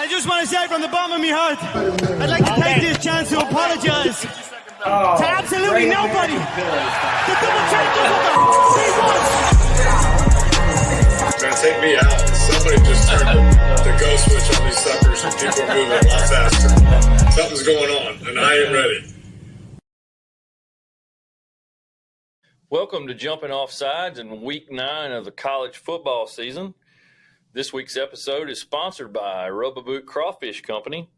I just want to say from the bottom of my heart, I'd like to take this chance to apologise to absolutely nobody. The double change Trying to take me out. Somebody just turned the ghost switch on these suckers and people are moving a lot faster. Something's going on and I ain't ready. Welcome to Jumpin Offsides in week 9 of the college football season. This week's episode is sponsored by Rubber Boot Crawfish Company.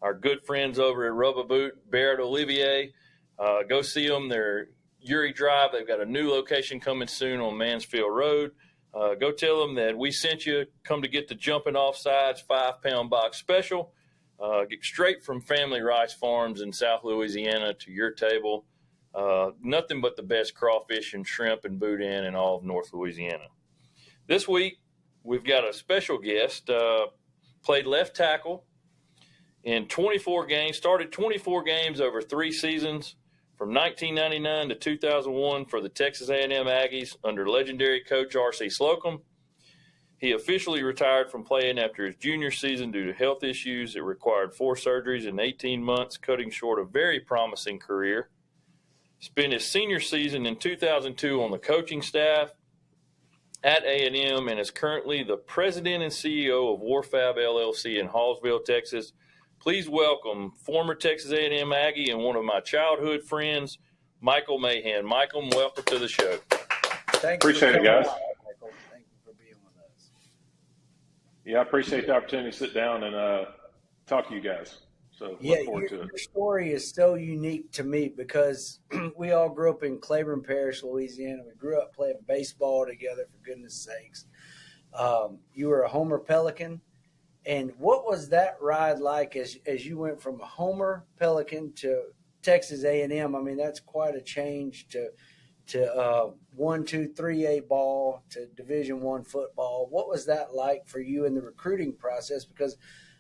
Our good friends over at Rubber Boot, Barrett Olivier. Go see them. They're Uri Drive. They've got a new location coming soon on Mansfield Road. Go tell them that we sent you. Come to get the Jumpin Offsides 5-pound box special. Get straight from Family Rice Farms in South Louisiana to your table. Nothing but the best crawfish and shrimp and boudin in all of North Louisiana. This week, we've got a special guest, played left tackle in 24 games, started 24 games over 3 seasons from 1999 to 2001 for the Texas A&M Aggies under legendary coach R.C. Slocum. He officially retired from playing after his junior season due to health issues that required 4 surgeries in 18 months, cutting short a very promising career. Spent his senior season in 2002 on the coaching staff at A&M and is currently the president and CEO of Warfab LLC in Hallsville, Texas. Please welcome former Texas A&M Aggie and one of my childhood friends, Michael Mahan. Michael, welcome to the show. Appreciate it, guys. Michael. Thank you for being with us. Yeah, I appreciate the opportunity to sit down and talk to you guys. So look forward to it. Your story is so unique to me because we all grew up in Claiborne Parish, Louisiana. We grew up playing baseball together, for goodness sakes. You were a Homer Pelican. And what was that ride like as you went from a Homer Pelican to Texas A&M? I mean, that's quite a change to 1, 2, 3A ball to Division I football. What was that like for you in the recruiting process? Because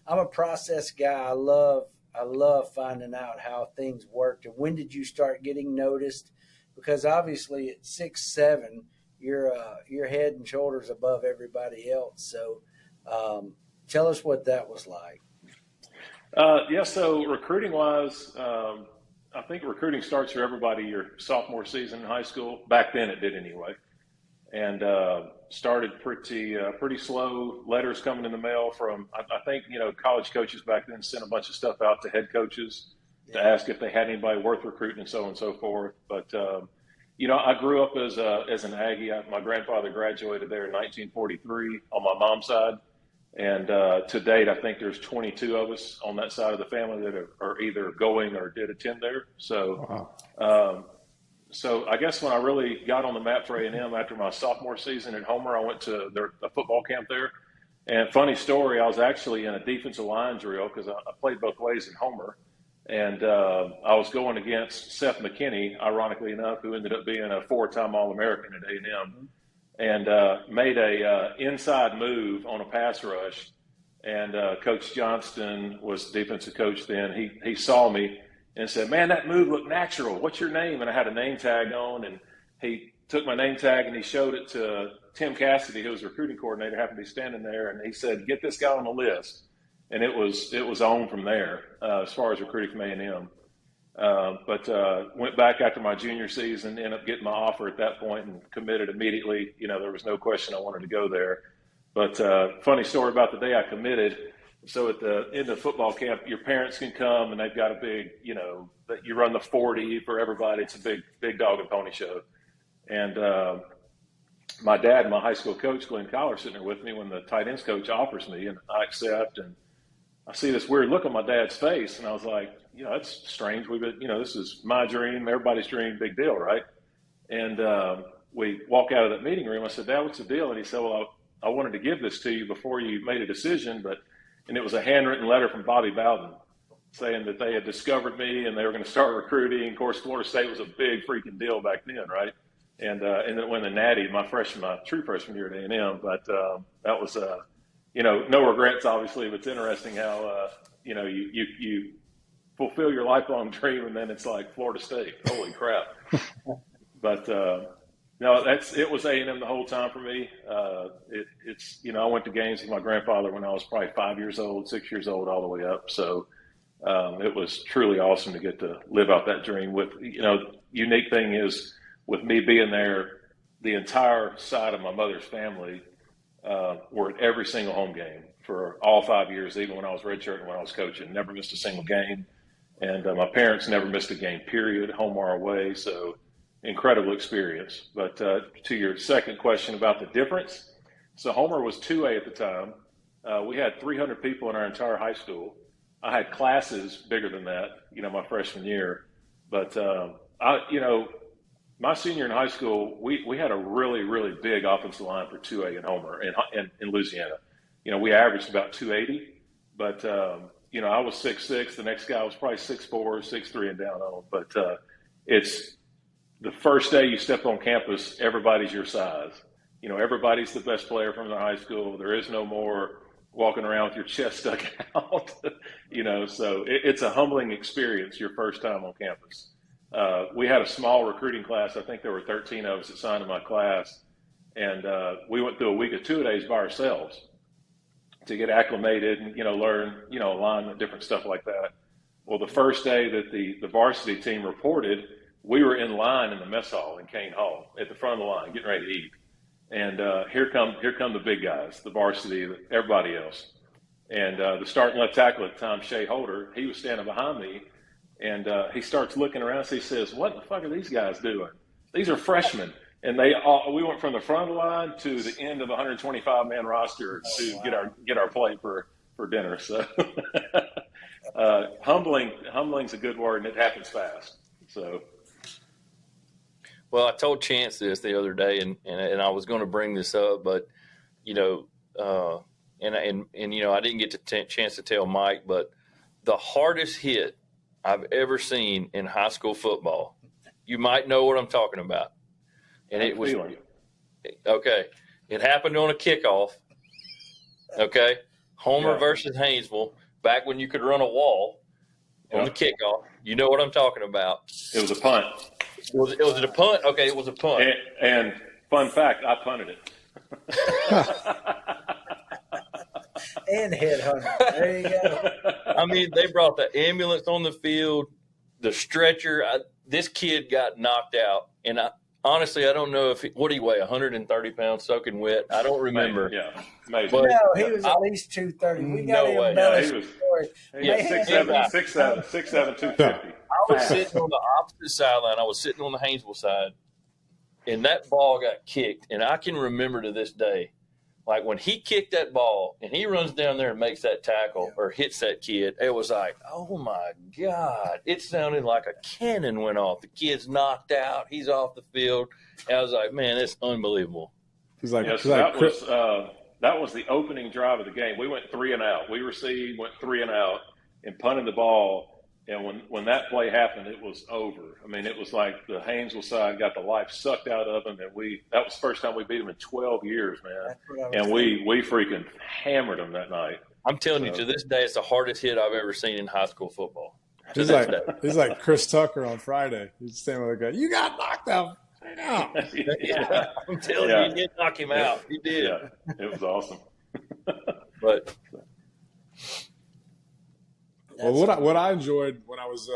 I'm a process guy. I love finding out how things worked. And when did you start getting noticed? Because obviously at 6'7", you're head and shoulders above everybody else. So tell us what that was like. So recruiting-wise, I think recruiting starts for everybody your sophomore season in high school. Back then it did anyway. And started pretty slow. Letters coming in the mail from, I think, college coaches back then sent a bunch of stuff out to head coaches to ask if they had anybody worth recruiting and so on and so forth. But, I grew up as an Aggie. My grandfather graduated there in 1943 on my mom's side. And to date, I think there's 22 of us on that side of the family that are either going or did attend there. So, So I guess when I really got on the map for A&M after my sophomore season at Homer, I went to a football camp there. And funny story, I was actually in a defensive line drill because I played both ways in Homer. And I was going against Seth McKinney, ironically enough, who ended up being a 4-time All-American at A&M, and made a inside move on a pass rush. And Coach Johnston was the defensive coach then. He saw me and said, "Man, that move looked natural. What's your name?" And I had a name tag on, and he took my name tag and he showed it to Tim Cassidy, who was a recruiting coordinator, happened to be standing there, and he said, "Get this guy on the list." And it was on from there as far as recruiting from A&M. But went back after my junior season, ended up getting my offer at that point and committed immediately. There was no question I wanted to go there. But funny story about the day I committed. So at the end of football camp, your parents can come and they've got a big, that you run the 40 for everybody. It's a big dog and pony show. And my dad and my high school coach, Glenn Collar, sitting there with me when the tight ends coach offers me, and I accept. And I see this weird look on my dad's face, and I was like, that's strange. We've been, this is my dream, everybody's dream, big deal, right? And we walk out of that meeting room. I said, "Dad, what's the deal?" And he said, "Well, I wanted to give this to you before you made a decision, and it was a handwritten letter from Bobby Bowden saying that they had discovered me and they were going to start recruiting. Of course, Florida State was a big freaking deal back then, right? And then when the Natty, my true freshman year at A&M, but that was, no regrets, obviously, but it's interesting how, you fulfill your lifelong dream and then it's like Florida State. Holy crap. But No, it was A&M the whole time for me. It's I went to games with my grandfather when I was probably 5 years old, 6 years old, all the way up. So it was truly awesome to get to live out that dream. With unique thing is with me being there, the entire side of my mother's family were at every single home game for all 5 years, even when I was redshirting and when I was coaching. Never missed a single game, and my parents never missed a game. Period, home or away. So. Incredible experience. But to your second question about the difference, so Homer was 2A at the time. We had 300 people in our entire high school. I had classes bigger than that, my freshman year. But my senior in high school, we had a really, really big offensive line for 2A and Homer in Louisiana. We averaged about 280, but I was 6'6". The next guy was probably 6'4", 6'3", and down on. But it's the first day you step on campus, everybody's your size. Everybody's the best player from their high school. There is no more walking around with your chest stuck out. So it's a humbling experience your first time on campus. We had a small recruiting class. I think there were 13 of us that signed in my class. And we went through a week of 2-a-days by ourselves to get acclimated and, learn, alignment, different stuff like that. Well, the first day that the varsity team reported, we were in line in the mess hall in Kane Hall at the front of the line, getting ready to eat. And here come the big guys, the varsity, everybody else. And the starting left tackle at the time, Shea Holder, he was standing behind me, and he starts looking around. So he says, "What the fuck are these guys doing? These are freshmen." And we went from the front of the line to the end of the 125-man roster to get our plate for dinner. So humbling's a good word, and it happens fast. So. Well, I told Chance this the other day, and I was going to bring this up, but I didn't get the chance to tell Mike, but the hardest hit I've ever seen in high school football, you might know what I'm talking about, and it was okay. It happened on a kickoff. Okay, Homer versus Haynesville, back when you could run a wall on the kickoff. You know what I'm talking about? It was a punt. Was it a punt? Okay, it was a punt. And fun fact, I punted it. And headhunter. There you go. I mean, they brought the ambulance on the field, the stretcher. This kid got knocked out, and honestly, I don't know what he weigh, 130 pounds soaking wet. I don't remember. Maybe. But no, he was at least 230. We got him. Yeah, he was 6'7", 250. I was sitting on the opposite sideline. I was sitting on the Haynesville side, and that ball got kicked. And I can remember to this day, like when he kicked that ball and he runs down there and makes that tackle or hits that kid, it was like, oh, my God. It sounded like a cannon went off. The kid's knocked out. He's off the field. And I was like, man, it's unbelievable. He's like, that was the opening drive of the game. We went 3 and out. We received, went 3 and out, and punted the ball. And when that play happened, it was over. I mean, it was like the Haynesville side got the life sucked out of them, and that was the first time we beat them in 12 years, man. And we freaking hammered them that night. I'm telling you, to this day, it's the hardest hit I've ever seen in high school football. He's like Chris Tucker on Friday. He's standing with a guy. You got knocked out. Yeah. I'm telling you, he did knock him out. He did. Yeah, it was awesome. But well, what I enjoyed when I was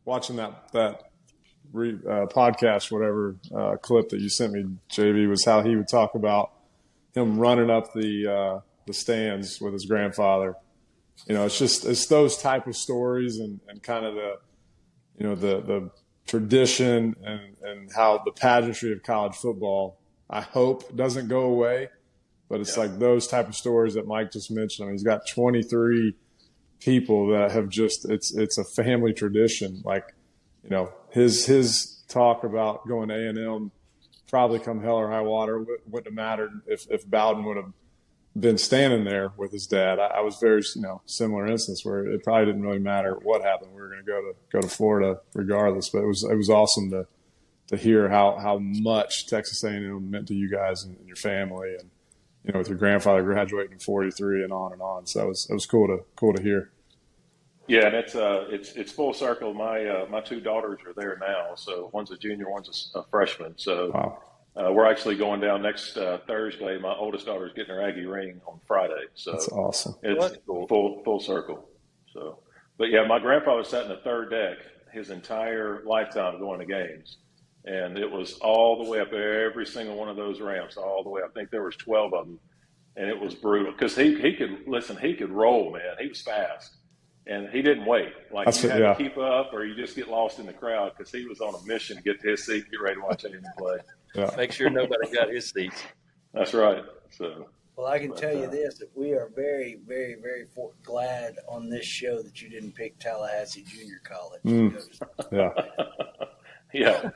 watching that podcast, whatever clip that you sent me, JV, was how he would talk about him running up the stands with his grandfather. It's those type of stories and kind of the tradition and how the pageantry of college football, I hope, doesn't go away. But it's like those type of stories that Mike just mentioned. I mean, he's got 23 people that have it's a family tradition. Like, his talk about going to A&M, probably come hell or high water, wouldn't have mattered if Bowden would have been standing there with his dad. I was very, similar instance where it probably didn't really matter what happened. We were going to go to Florida regardless. But it was awesome to hear how much Texas A&M meant to you guys and your family, and with your grandfather graduating in 43 and on and on. So it was cool to hear. Yeah, and it's full circle. My two daughters are there now. So one's a junior, one's a freshman. So wow. We're actually going down next Thursday. My oldest daughter's getting her Aggie ring on Friday. So That's awesome. It's full circle. So, but yeah, my grandfather sat in the third deck his entire lifetime going to games. And it was all the way up every single one of those ramps, all the way. I think there was 12 of them. And it was brutal because he could roll, man. He was fast. And he didn't wait. Like, you had to keep up or you just get lost in the crowd because he was on a mission to get to his seat, get ready to watch A&M play. Yeah. Make sure nobody got his seats. That's right. So, well, I can tell you this, that we are very, very, very glad on this show that you didn't pick Tallahassee Junior College. Yeah. Yeah.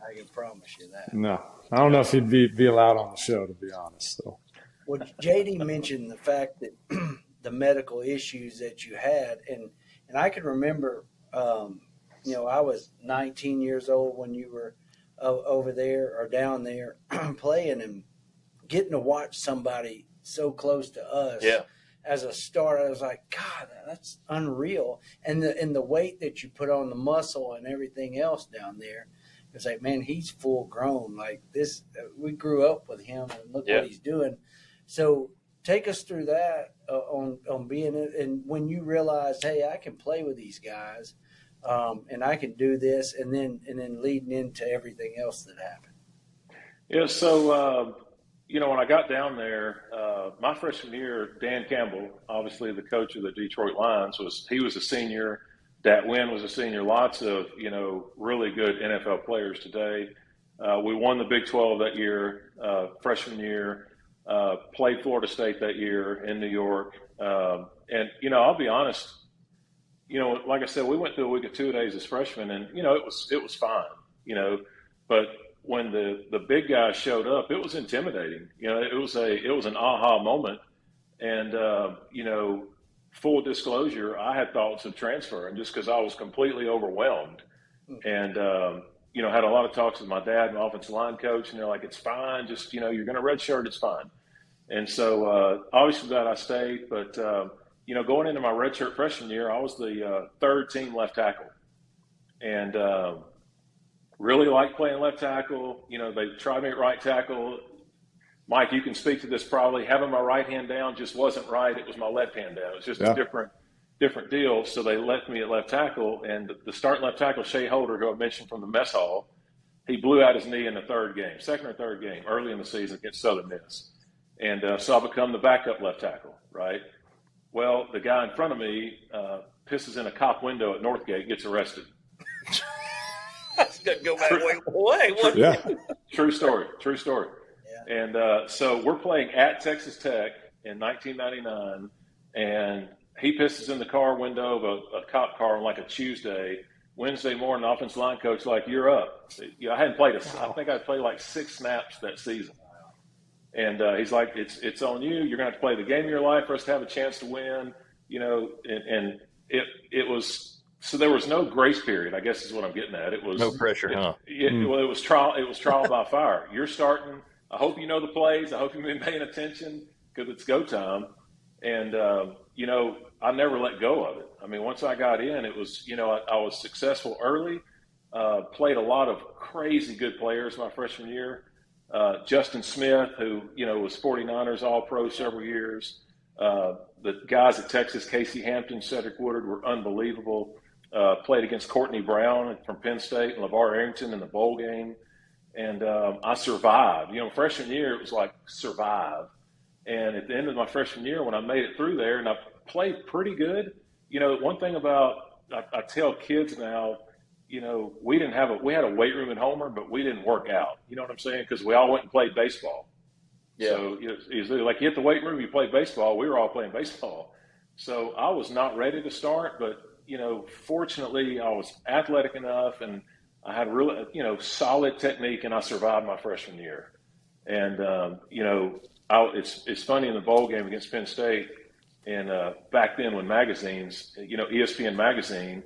I can promise you that. No, I don't know if he'd be allowed on the show, to be honest, though. Well, JD mentioned the fact that the medical issues that you had, and I can remember, I was 19 years old when you were over there or down there playing, and getting to watch somebody so close to us. Yeah. As a starter, I was like, God, that's unreal. And the weight that you put on the muscle and everything else down there, it's like, man, he's full grown. Like this, we grew up with him, and look what he's doing. So take us through that on being it, and when you realized, hey, I can play with these guys, and I can do this, and then leading into everything else that happened. Yeah. So when I got down there, my freshman year, Dan Campbell, obviously the coach of the Detroit Lions, was a senior. Dat Wynn was a senior. Lots of really good NFL players today. We won the Big 12 that year, freshman year. Played Florida State that year in New York. And, I'll be honest, like I said, we went through a week of 2 days as freshmen, and, it was fine, but when the big guys showed up, it was intimidating. It was an aha moment. And, full disclosure, I had thoughts of transferring just because I was completely overwhelmed. And, had a lot of talks with my dad, my offensive line coach, and they're like, it's fine. Just, you're going to redshirt, it's fine. And so, obviously that I stayed, but, going into my redshirt freshman year, I was the third team left tackle, and really liked playing left tackle. They tried me at right tackle. Mike, you can speak to this probably. Having my right hand down just wasn't right. It was my left hand down. It was just a different deal. So they left me at left tackle, and the starting left tackle, Shea Holder, who I mentioned from the mess hall, he blew out his knee in the second or third game, early in the season against Southern Miss. And so I become the backup left tackle, right? Well, the guy in front of me pisses in a cop window at Northgate, gets arrested. That's going to go back way. Yeah. True story. Yeah. And so we're playing at Texas Tech in 1999, and he pisses in the car window of a cop car on like a Tuesday. Wednesday morning, the offensive line coach like, you're up. I hadn't played I think I played like 6 snaps that season. And he's like, it's on you. You're going to have to play the game of your life for us to have a chance to win, and it was. So there was no grace period, I guess is what I'm getting at. It was no pressure, huh? Well, it was trial by fire. You're starting. I hope you know the plays. I hope you've been paying attention because it's go time. And, I never let go of it. I mean, once I got in, it was, I was successful early, played a lot of crazy good players my freshman year. Justin Smith, who, was 49ers All-Pro several years. The guys at Texas, Casey Hampton, Cedric Woodard, were unbelievable. Played against Courtney Brown from Penn State and LeVar Arrington in the bowl game. And I survived. Freshman year, it was like survive. And at the end of my freshman year, when I made it through there and I played pretty good, one thing about, I tell kids now, we had a weight room at Homer, but we didn't work out. You know what I'm saying? Because we all went and played baseball. Yeah. So it's like you hit the weight room, you play baseball. We were all playing baseball. So I was not ready to start, but, fortunately I was athletic enough and I had really, solid technique, and I survived my freshman year. And, it's funny in the bowl game against Penn State, and back then when magazines, ESPN magazine,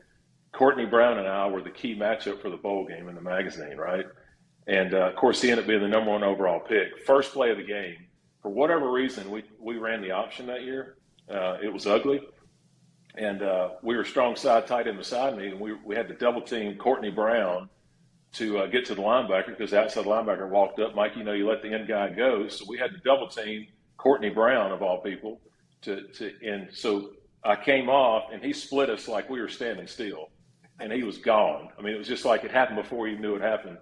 Courtney Brown and I were the key matchup for the bowl game in the magazine, right? And, of course, he ended up being the number 1 overall pick. First play of the game, for whatever reason, we ran the option that year. It was ugly. And we were strong side tight end beside me, and we had to double team Courtney Brown to get to the linebacker because the outside linebacker walked up. Mike, you let the end guy go. So we had to double team Courtney Brown, of all people, and so I came off, and he split us like we were standing still, and he was gone. I mean, it was just like it happened before you knew it happened.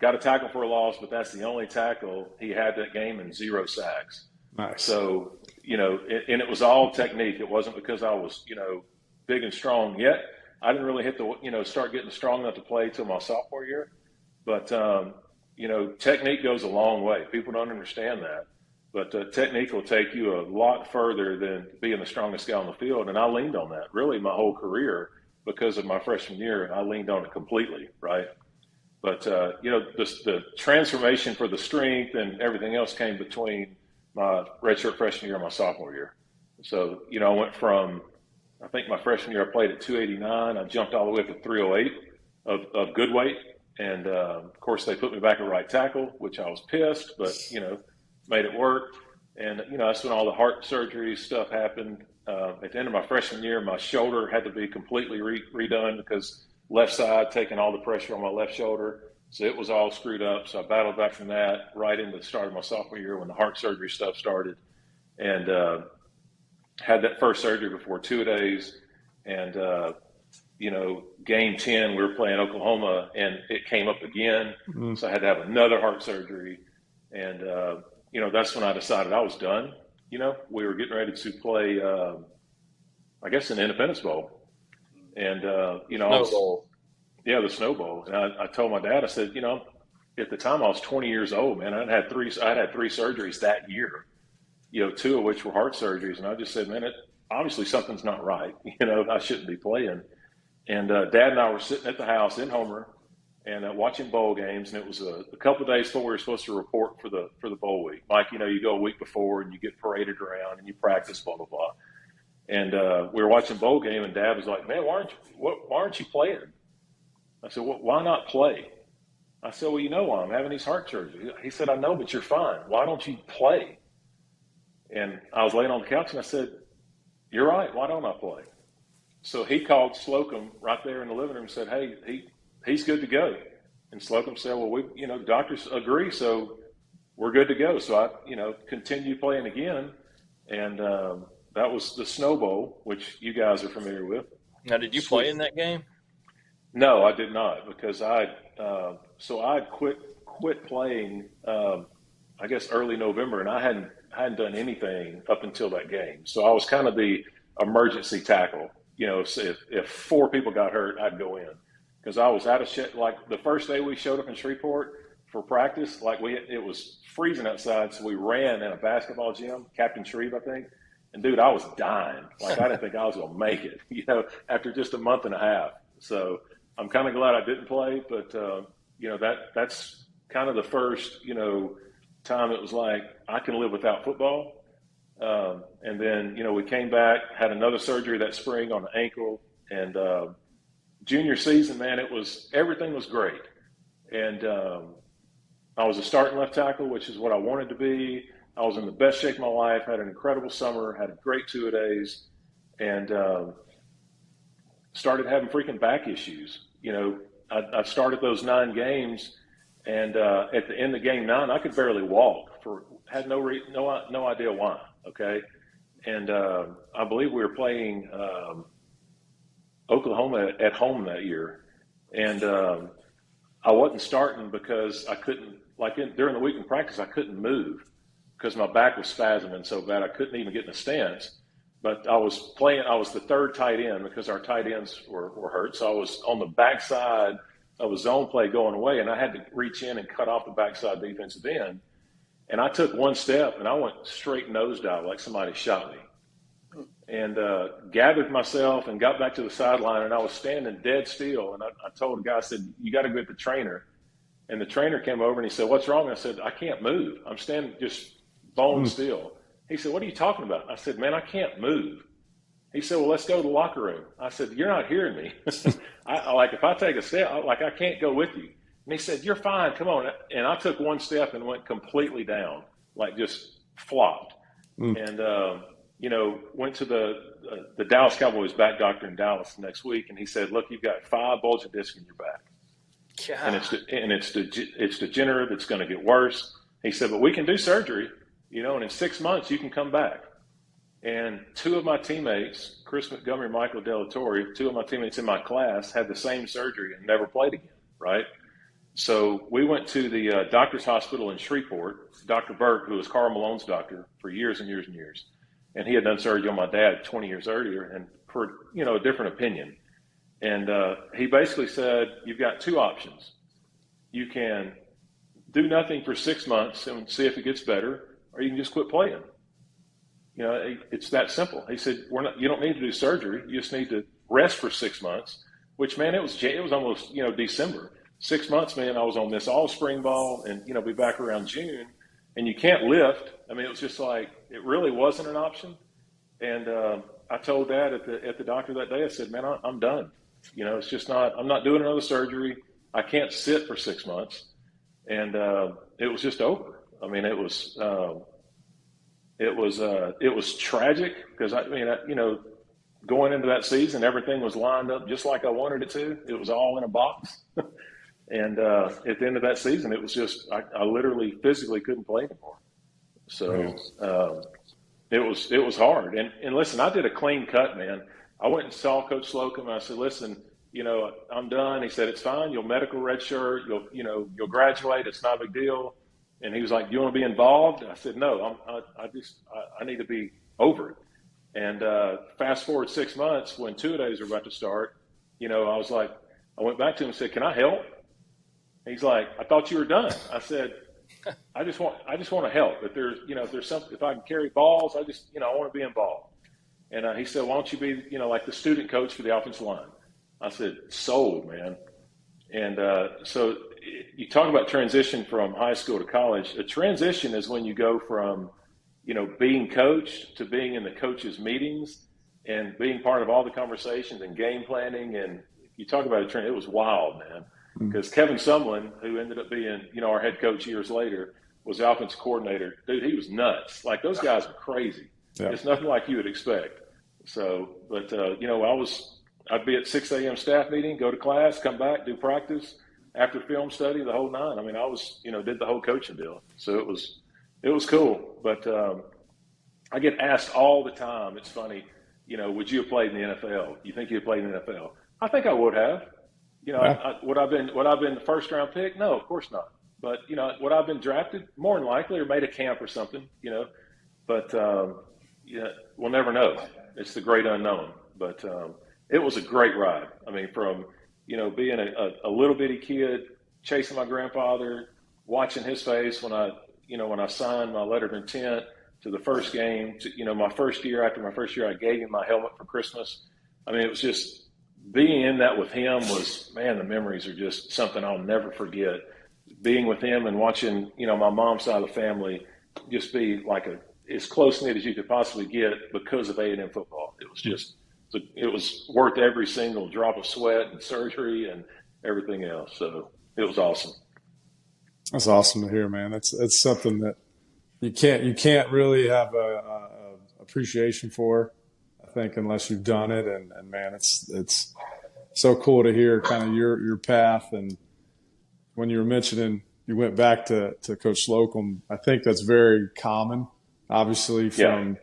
Got a tackle for a loss, but that's the only tackle he had that game, and 0 sacks. Nice. So, and it was all technique. It wasn't because I was, big and strong yet. I didn't really hit start getting strong enough to play till my sophomore year. But, technique goes a long way. People don't understand that. But technique will take you a lot further than being the strongest guy on the field. And I leaned on that really my whole career because of my freshman year. I leaned on it completely, right? But, the transformation for the strength and everything else came between my redshirt freshman year and my sophomore year. So, I went from, I think my freshman year I played at 289. I jumped all the way up to 308 of good weight. And, of course, they put me back at right tackle, which I was pissed, but, made it work. And, that's when all the heart surgery stuff happened. At the end of my freshman year, my shoulder had to be completely redone because left side taking all the pressure on my left shoulder. So it was all screwed up. So I battled back from that right into the start of my sophomore year when the heart surgery stuff started. And had that first surgery before 2 days. And, game 10, we were playing Oklahoma, and it came up again. Mm-hmm. So I had to have another heart surgery. And, that's when I decided I was done. We were getting ready to play, I guess, an Independence Bowl. And, Snowball. The Snow Bowl. And I told my dad, I said, at the time I was 20 years old, man. I'd had three surgeries that year, 2 of which were heart surgeries. And I just said, man, obviously something's not right. I shouldn't be playing. And Dad and I were sitting at the house in Homer and watching bowl games. And it was a couple of days before we were supposed to report for the bowl week. Mike, you go a week before and you get paraded around and you practice, blah, blah, blah. And we were watching bowl game, and Dad was like, man, why aren't you playing? I said, well, why not play? I said, well, why I'm having these heart surgeries. He said, I know, but you're fine. Why don't you play? And I was laying on the couch, and I said, you're right. Why don't I play? So he called Slocum right there in the living room and said, hey, he's good to go. And Slocum said, well, doctors agree, so we're good to go. So I, continued playing again, and that was the Snow Bowl, which you guys are familiar with. Now, did you play in that game? No, I did not, because I'd quit playing, I guess early November, and I hadn't done anything up until that game. So I was kind of the emergency tackle. So if 4 people got hurt, I'd go in, because I was out of shit. Like the first day we showed up in Shreveport for practice, it was freezing outside, so we ran in a basketball gym, Captain Shreve, I think. And dude, I was dying. Like I didn't think I was gonna make it, after just a month and a half. So I'm kind of glad I didn't play, but that's kind of the first, time it was like I can live without football. And then, we came back, had another surgery that spring on the ankle, and junior season, man, everything was great. And I was a starting left tackle, which is what I wanted to be. I was in the best shape of my life, had an incredible summer, had a great 2 days, and started having freaking back issues. I started those 9 games, and at the end of game 9, I could barely walk. Had no idea why. Okay, and I believe we were playing Oklahoma at home that year, and I wasn't starting because I couldn't. During the week in practice, I couldn't move because my back was spasming so bad I couldn't even get in a stance. But I was the third tight end because our tight ends were hurt. So I was on the backside of a zone play going away, and I had to reach in and cut off the backside defensive end. And I took one step, and I went straight nosedive like somebody shot me. And gathered myself and got back to the sideline, and I was standing dead still. And I told the guy, I said, you got to go get the trainer. And the trainer came over, and he said, what's wrong? I said, I can't move. I'm standing just bone still. He said, what are you talking about? I said, man, I can't move. He said, well, let's go to the locker room. I said, you're not hearing me. If I take a step, I can't go with you. And he said, you're fine, come on. And I took one step and went completely down, just flopped. And, went to the Dallas Cowboys back doctor in Dallas the next week. And he said, look, you've got 5 bulging discs in your back. and it's degenerative. It's going to get worse. He said, but we can do surgery, and in 6 months you can come back. And two of my teammates, Chris Montgomery and Michael Delatorre, two of my teammates in my class had the same surgery and never played again, right? So we went to the doctor's hospital in Shreveport, Dr. Burke, who was Carl Malone's doctor for years and years and years. And he had done surgery on my dad 20 years earlier and for, a different opinion. And he basically said, you've got two options. You can do nothing for 6 months and see if it gets better, or you can just quit playing. It's that simple. He said, you don't need to do surgery. You just need to rest for 6 months, which, man, it was almost, December. 6 months, man, I was on this all spring ball and, be back around June, and you can't lift. I mean, it was just like, it really wasn't an option. And I told Dad at the doctor that day, I said, man, I'm done. It's just I'm not doing another surgery. I can't sit for 6 months. And it was just over. I mean, it was tragic because going into that season, everything was lined up just like I wanted it to. It was all in a box. And at the end of that season, it was just, I literally physically couldn't play anymore. So it was hard. And listen, I did a clean cut, man. I went and saw Coach Slocum. And I said, listen, I'm done. He said, it's fine. You'll medical redshirt. You'll graduate. It's not a big deal. And he was like, do you want to be involved? I said, no, I need to be over it. And fast forward 6 months when two-a-days were about to start, I went back to him and said, can I help? He's like, I thought you were done. I said, I just want to help. If there's something, if I can carry balls, I want to be involved. And he said, why don't you be, like the student coach for the offensive line? I said, sold, man. And so you talk about transition from high school to college. A transition is when you go from, being coached to being in the coaches' meetings and being part of all the conversations and game planning. And you talk about a trend, it was wild, man. Because Kevin Sumlin, who ended up being, our head coach years later, was the offensive coordinator. Dude, he was nuts. Like, those guys are crazy. Yeah. It's nothing like you would expect. So, but, I'd be at 6 a.m. staff meeting, go to class, come back, do practice, after film study, the whole nine. I mean, I was, did the whole coaching deal. So it was cool. But I get asked all the time, it's funny, would you have played in the NFL? You think you'd have played in the NFL? I think I would have. Would I've been the first round pick? No, of course not. But, would I've been drafted? More than likely, or made a camp or something, But, we'll never know. It's the great unknown. But it was a great ride. I mean, from, being a little bitty kid, chasing my grandfather, watching his face when I signed my letter of intent, to the first game, to, my first year, after my first year, I gave him my helmet for Christmas. I mean, it was just, being in that with him was, man, the memories are just something I'll never forget. Being with him and watching, my mom's side of the family just be like as close-knit as you could possibly get because of A&M football. It was just, it was worth every single drop of sweat and surgery and everything else. So it was awesome. That's awesome to hear, man. It's something that you can't really have a appreciation for, I think, unless you've done it. And man, it's so cool to hear kind of your path. And when you were mentioning you went back to Coach Slocum, I think that's very common, obviously, from,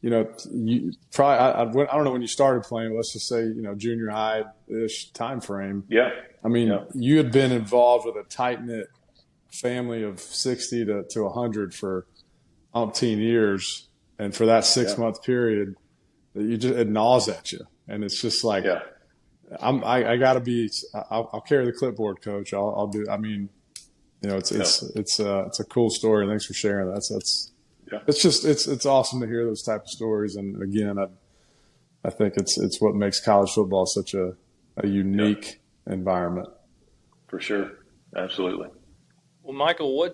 you probably, I don't know when you started playing, let's just say, junior high-ish time frame. Yeah. I mean, you had been involved with a tight-knit family of 60 to 100 for umpteen years. And for that 6 month period, it gnaws at you. And it's just like, I gotta be, I'll carry the clipboard, coach. I'll do, I mean, it's a cool story. Thanks for sharing that. It's awesome to hear those type of stories. And again, I think it's what makes college football such a unique environment. For sure. Absolutely. Well, Michael,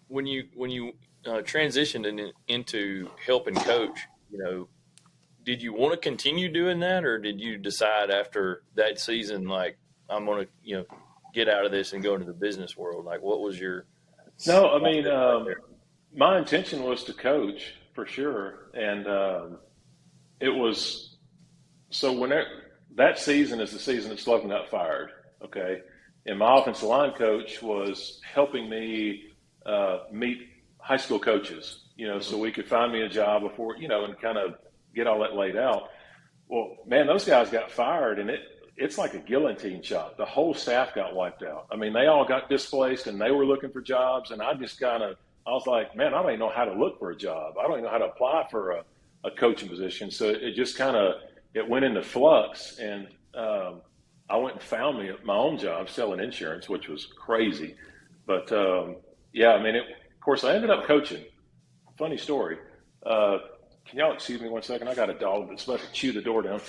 when you transitioned into helping coach, did you want to continue doing that, or did you decide after that season, like, I'm going to, get out of this and go into the business world? Like, what was your? No, I mean, my intention was to coach for sure. And it was, so that season is the season that Slocum got fired. Okay. And my offensive line coach was helping me meet high school coaches, so we could find me a job before, and kind of get all that laid out. Well, man, those guys got fired, and it's like a guillotine shot. The whole staff got wiped out. I mean, they all got displaced, and they were looking for jobs, and I was like, man, I don't even know how to look for a job. I don't even know how to apply for a coaching position. So it just it went into flux, and I went and found me my own job selling insurance, which was crazy. But, yeah, I mean, of course, I ended up coaching. Funny story. Can y'all excuse me 1 second? I got a dog that's about to chew the door down.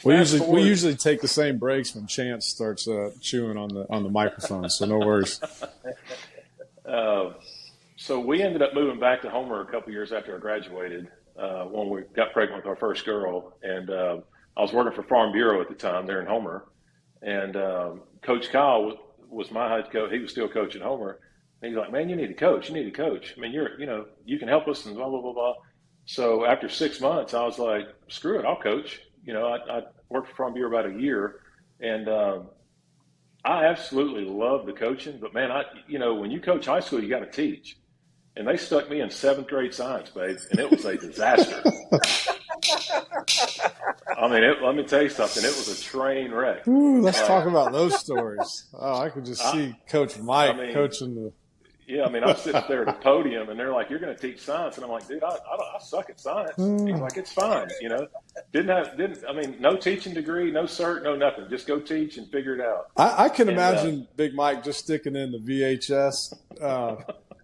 We usually take the same breaks when Chance starts chewing on the microphone, so no worries. So we ended up moving back to Homer a couple years after I graduated, when we got pregnant with our first girl. And I was working for Farm Bureau at the time there in Homer. And Coach Kyle was my head coach. He was still coaching Homer. And he's like, man, you need to coach. You need to coach. I mean, you can help us and blah, blah, blah, blah. So after 6 months, I was like, screw it, I'll coach. I worked for Farm Bureau about a year. And I absolutely love the coaching. But, man, when you coach high school, you got to teach. And they stuck me in 7th grade science, babe, and it was a disaster. I mean, let me tell you something. It was a train wreck. Ooh, let's talk about those stories. Oh, I could just see Coach Mike coaching the. Yeah, I mean, I'm sitting up there at the podium, and they're like, "You're going to teach science," and I'm like, "Dude, I suck at science." He's like, "It's fine," no teaching degree, no cert, no nothing. Just go teach and figure it out. I can imagine Big Mike just sticking in the VHS.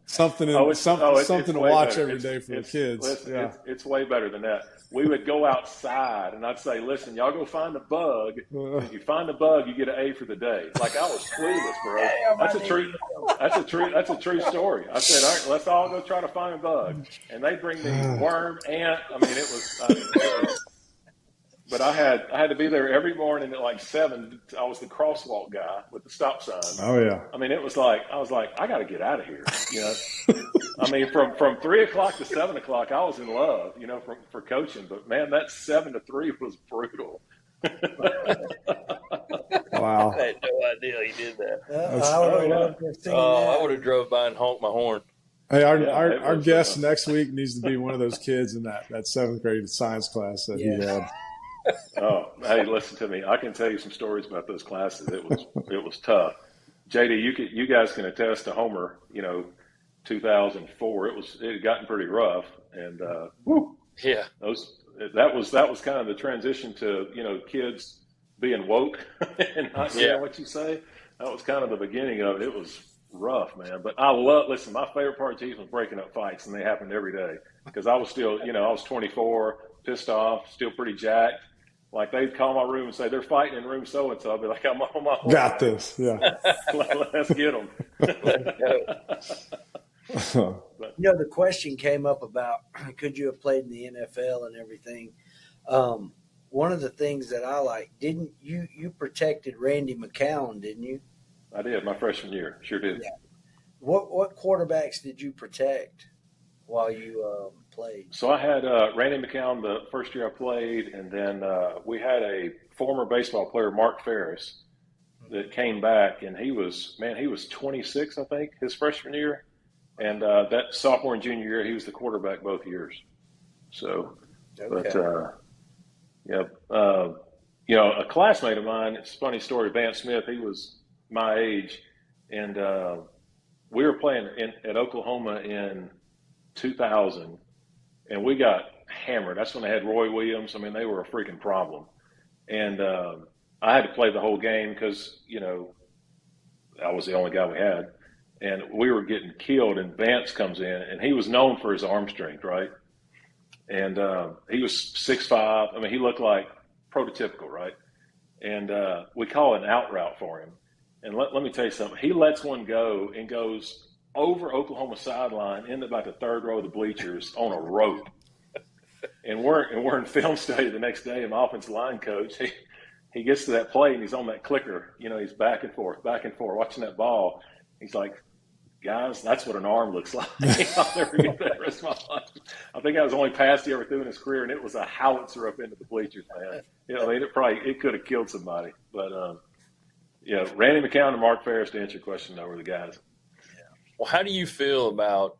Something to watch every day for the kids. Listen, it's way better than that. We would go outside, and I'd say, "Listen, y'all go find a bug. If you find a bug, you get an A for the day." Like, I was clueless, bro. That's a true story. I said, "All right, let's all go try to find a bug." And they bring me worm, ant. I mean, it was. But I had to be there every morning at like 7. I was the crosswalk guy with the stop sign. Oh yeah. I mean, I was like, I got to get out of here. I mean, from 3 o'clock to 7 o'clock, I was in love. For coaching. But man, that 7 to 3 was brutal. Wow. I had no idea he did that. I would have drove by and honked my horn. Hey, our guest next week needs to be one of those kids in that 7th grade science class that he had. Oh, hey, listen to me. I can tell you some stories about those classes. It was tough. JD, you guys can attest to Homer. 2004. It had gotten pretty rough, and yeah, that was kind of the transition to kids being woke and not saying what you say. That was kind of the beginning of it. It was rough, man. But listen, my favorite part of teaching was breaking up fights, and they happened every day because I was still, I was 24, pissed off, still pretty jacked. Like, they'd call my room and say, they're fighting in room so-and-so. I'd be like, I'm on my way. Got this, yeah. Let's get them. The question came up about could you have played in the NFL and everything. One of the things that I like, didn't you protected Randy McCown, didn't you? I did, my freshman year. Sure did. Yeah. What quarterbacks did you protect while you played? So I had Randy McCown the first year I played, and then we had a former baseball player, Mark Ferris, that came back, and he was 26, I think, his freshman year. And that sophomore and junior year, he was the quarterback both years. So, okay. A classmate of mine, it's a funny story, Vance Smith, he was my age, and we were playing at Oklahoma in 2000, and we got hammered. That's when they had Roy Williams. I mean, they were a freaking problem. And I had to play the whole game because, I was the only guy we had. And we were getting killed, and Vance comes in, and he was known for his arm strength, right? And he was 6'5". I mean, he looked like prototypical, right? And we call an out route for him. And let me tell you something. He lets one go and goes over Oklahoma sideline into about the third row of the bleachers on a rope. And we're in film study the next day, and my offensive line coach, he gets to that play, and he's on that clicker. He's back and forth, watching that ball. He's like, guys, that's what an arm looks like. I'll never get that the rest of my life. I think that was the only pass he ever threw in his career, and it was a howitzer up into the bleachers, man. I mean, it could have killed somebody. But, Randy McCown and Mark Ferris, to answer your question, though, were the guys. Well, how do you feel about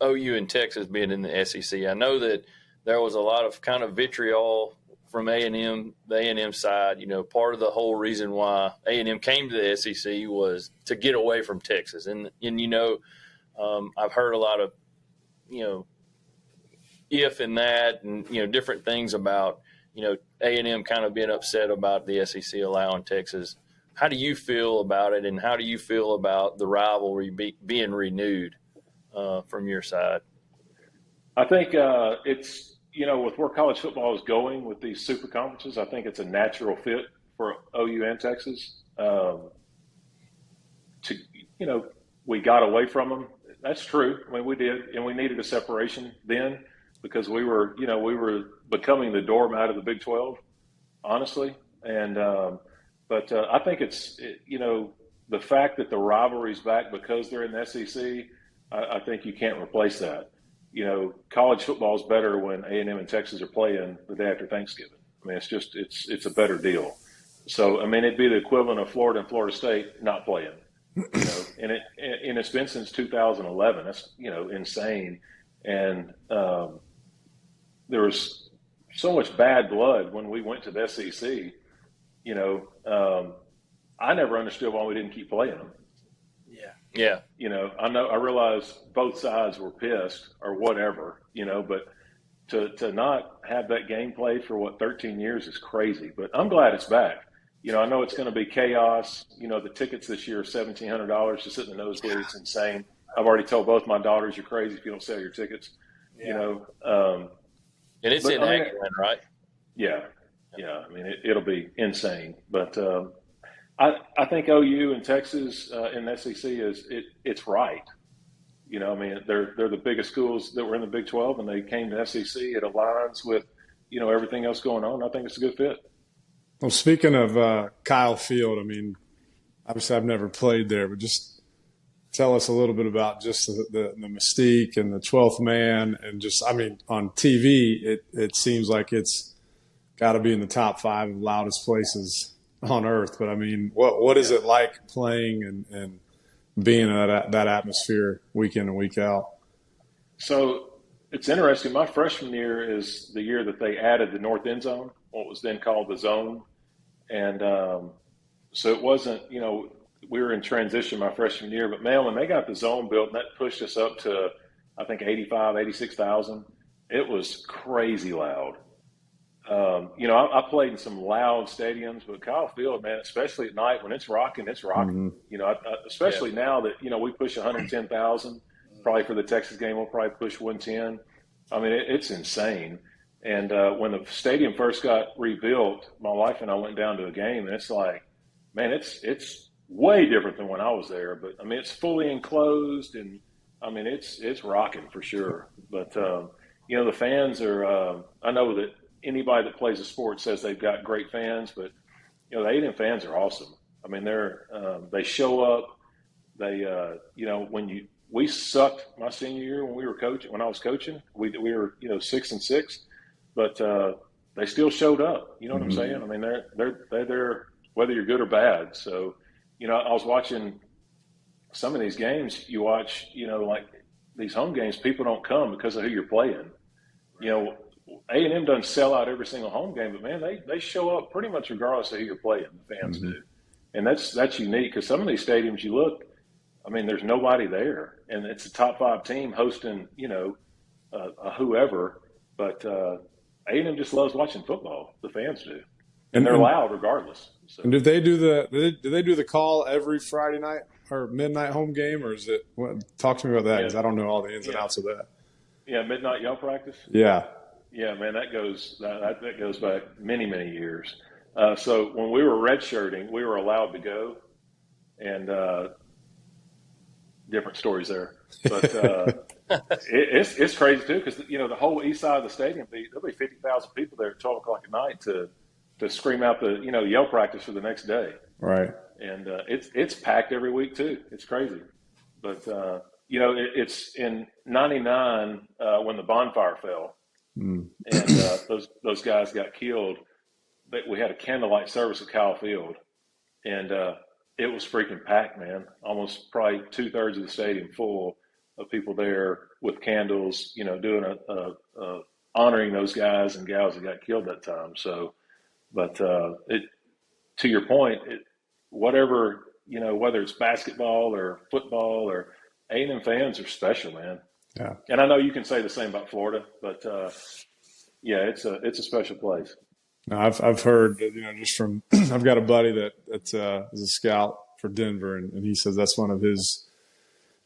OU and Texas being in the SEC? I know that there was a lot of kind of vitriol from A&M, the A&M side. Part of the whole reason why A&M came to the SEC was to get away from Texas. And I've heard a lot of, if and that and, different things about, A&M kind of being upset about the SEC allowing Texas. How do you feel about it, and how do you feel about the rivalry being renewed from your side? I think it's – with where college football is going with these super conferences, I think it's a natural fit for OU and Texas. We got away from them. That's true. I mean, we did, and we needed a separation then because we were becoming the doormat of the Big 12, honestly. And but I think it's the fact that the rivalry's back because they're in the SEC. I think you can't replace that. College football is better when A&M and Texas are playing the day after Thanksgiving. I mean, it's a better deal. So, I mean, it'd be the equivalent of Florida and Florida State not playing. And it's been since 2011. That's insane. And there was so much bad blood when we went to the SEC. I never understood why we didn't keep playing them. Yeah. I realize both sides were pissed or whatever, but to not have that game played for 13 years is crazy. But I'm glad it's back. I know it's going to be chaos. The tickets this year are $1,700 to sit in the nosebleed. It's insane. I've already told both my daughters, you're crazy if you don't sell your tickets. And it's in Aggieland, right? Yeah. I mean, it'll be insane. But I think OU and Texas in the SEC it's right. I mean, they're the biggest schools that were in the Big 12, and they came to SEC. It aligns with everything else going on. I think it's a good fit. Well, speaking of Kyle Field, I mean, obviously I've never played there, but just tell us a little bit about just the mystique and the 12th man, and just, I mean, on TV it seems like it's got to be in the top 5 of loudest places on earth. But I mean, what is it like playing and being in that atmosphere week in and week out? So it's interesting. My freshman year is the year that they added the north end zone, what was then called the zone. And so it wasn't, we were in transition my freshman year, but man, when they got the zone built, and that pushed us up to, I think, 86,000, it was crazy loud. I played in some loud stadiums, but Kyle Field, man, especially at night when it's rocking, it's rocking. Mm-hmm. Especially now that, we push 110,000, probably for the Texas game, we'll probably push 110. I mean, it's insane. And when the stadium first got rebuilt, my wife and I went down to a game, and it's like, man, it's way different than when I was there. But, I mean, it's fully enclosed, and, I mean, it's rocking for sure. But, the fans are I know that anybody that plays a sport says they've got great fans, but the A&M fans are awesome. I mean, they show up. They we sucked my senior year when we were coaching. When I was coaching, we were 6-6, but they still showed up. You know what I'm saying? I mean, they're there whether you're good or bad. So I was watching some of these games. You watch like these home games. People don't come because of who you're playing. A&M doesn't sell out every single home game, but, man, they show up pretty much regardless of who you're playing, the fans do. And that's unique because some of these stadiums you look, I mean, there's nobody there. And it's a top 5 team hosting, whoever. But A&M just loves watching football. The fans do. And they're loud regardless. So. And do they do the call every Friday night or midnight home game, or is it – talk to me about that because I don't know all the ins and outs of that. Yeah, midnight yell practice? Yeah. Yeah, man, that goes back many, many years. So when we were redshirting, we were allowed to go, and different stories there. But it's crazy too because the whole east side of the stadium, there'll be 50,000 people there at 12 o'clock at night to scream out the yell practice for the next day. Right. And it's packed every week too. It's crazy. But it's in '99 when the bonfire fell, and those guys got killed. But we had a candlelight service at Kyle Field, and it was freaking packed, man. Almost probably 2/3 of the stadium full of people there with candles, doing a honoring those guys and gals that got killed that time. So, but to your point, whatever, whether it's basketball or football or A&M fans are special, man. Yeah. And I know you can say the same about Florida, but yeah, it's a special place. No, I've heard that, just from I've got a buddy that is a scout for Denver, and he says that's one of his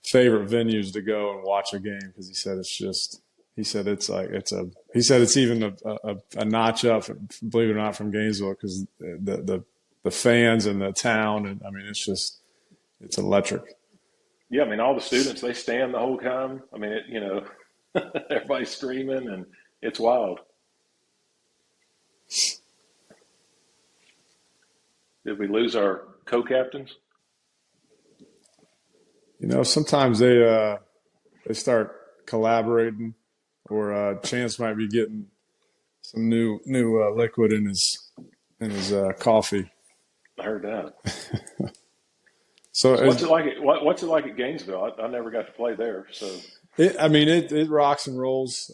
favorite venues to go and watch a game because he said it's even a notch up, believe it or not, from Gainesville because the fans and the town, and I mean it's electric. Yeah, I mean all the students, they stand the whole time. I mean everybody's screaming and it's wild. Did we lose our co-captains? Sometimes they start collaborating, or Chance might be getting some new liquid in his coffee. I heard that. So what's it like? What's it like at Gainesville? I never got to play there, so. It rocks and rolls.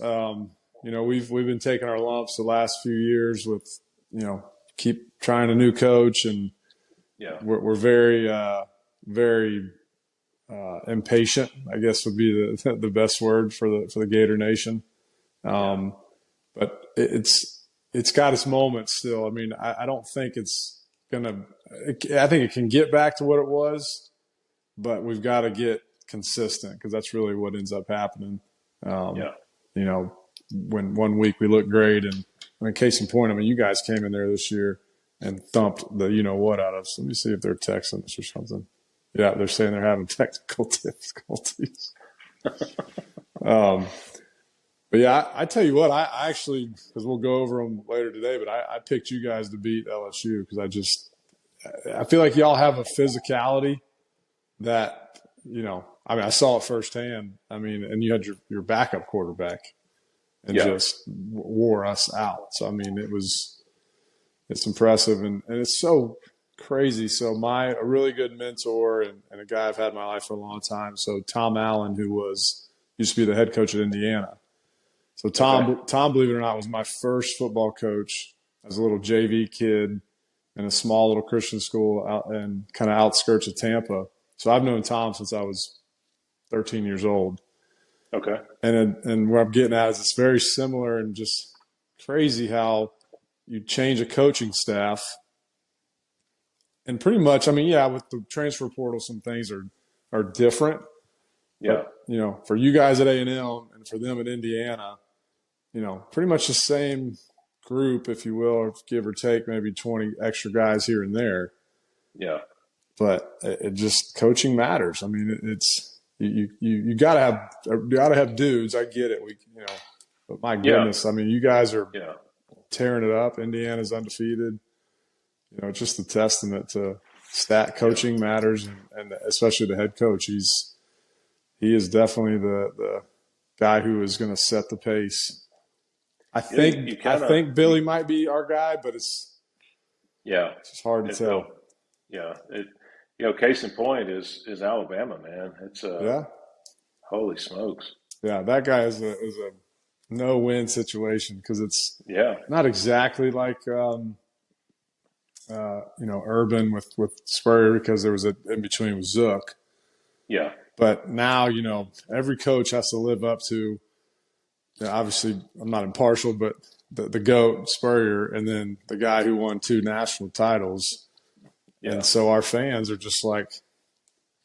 We've been taking our lumps the last few years with keep trying a new coach, and yeah, we're very very impatient, I guess would be the best word for the Gator Nation. But it's got its moments still. I mean, I don't think it's gonna. I think it can get back to what it was, but we've got to get consistent because that's really what ends up happening. When one week we look great, and case in point, you guys came in there this year and thumped the what out of us. Let me see if they're texting us or something. Yeah, they're saying they're having technical difficulties. But yeah, I tell you what, I actually, because we'll go over them later today, but I picked you guys to beat LSU because I feel like y'all have a physicality that, I saw it firsthand. And you had your backup quarterback and just wore us out. So, it's impressive and it's so crazy. So a really good mentor and a guy I've had in my life for a long time. So Tom Allen, who used to be the head coach at Indiana. So Tom, believe it or not, was my first football coach as a little JV kid in a small little Christian school out in kind of outskirts of Tampa. So I've known Tom since I was 13 years old. Okay. And where I'm getting at is it's very similar and just crazy how you change a coaching staff. And pretty much, with the transfer portal, some things are different. Yeah. But, for you guys at A&M and for them at Indiana, pretty much the same group, if you will, or give or take maybe 20 extra guys here and there. Yeah. But it just coaching matters. It's you gotta have dudes. I get it. But my goodness, you guys are tearing it up. Indiana's undefeated. It's just a testament to stat coaching matters, and especially the head coach. He is definitely the guy who is going to set the pace. I think Billy might be our guy, but it's just hard to tell. Case in point is Alabama, man. It's holy smokes. Yeah, that guy is a no-win situation because it's not exactly like Urban with Spurrier because there was in between with Zook. Yeah. But now, every coach has to live up to, obviously I'm not impartial, but the GOAT, Spurrier, and then the guy who won 2 national titles. Yeah. And so our fans are just like,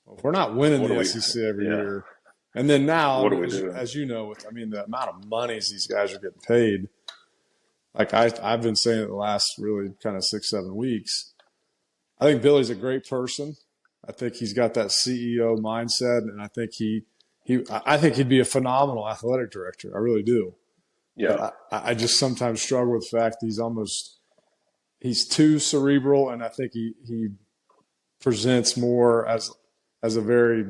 well, we're not winning the SEC every year. And then now, as you know, with the amount of monies these guys are getting paid, like I've been saying it the last really kind of 6-7 weeks, I think Billy's a great person. I think he's got that CEO mindset, and I think I think he'd be a phenomenal athletic director. I really do. Yeah. I just sometimes struggle with the fact that he's too cerebral, and I think he presents more as a very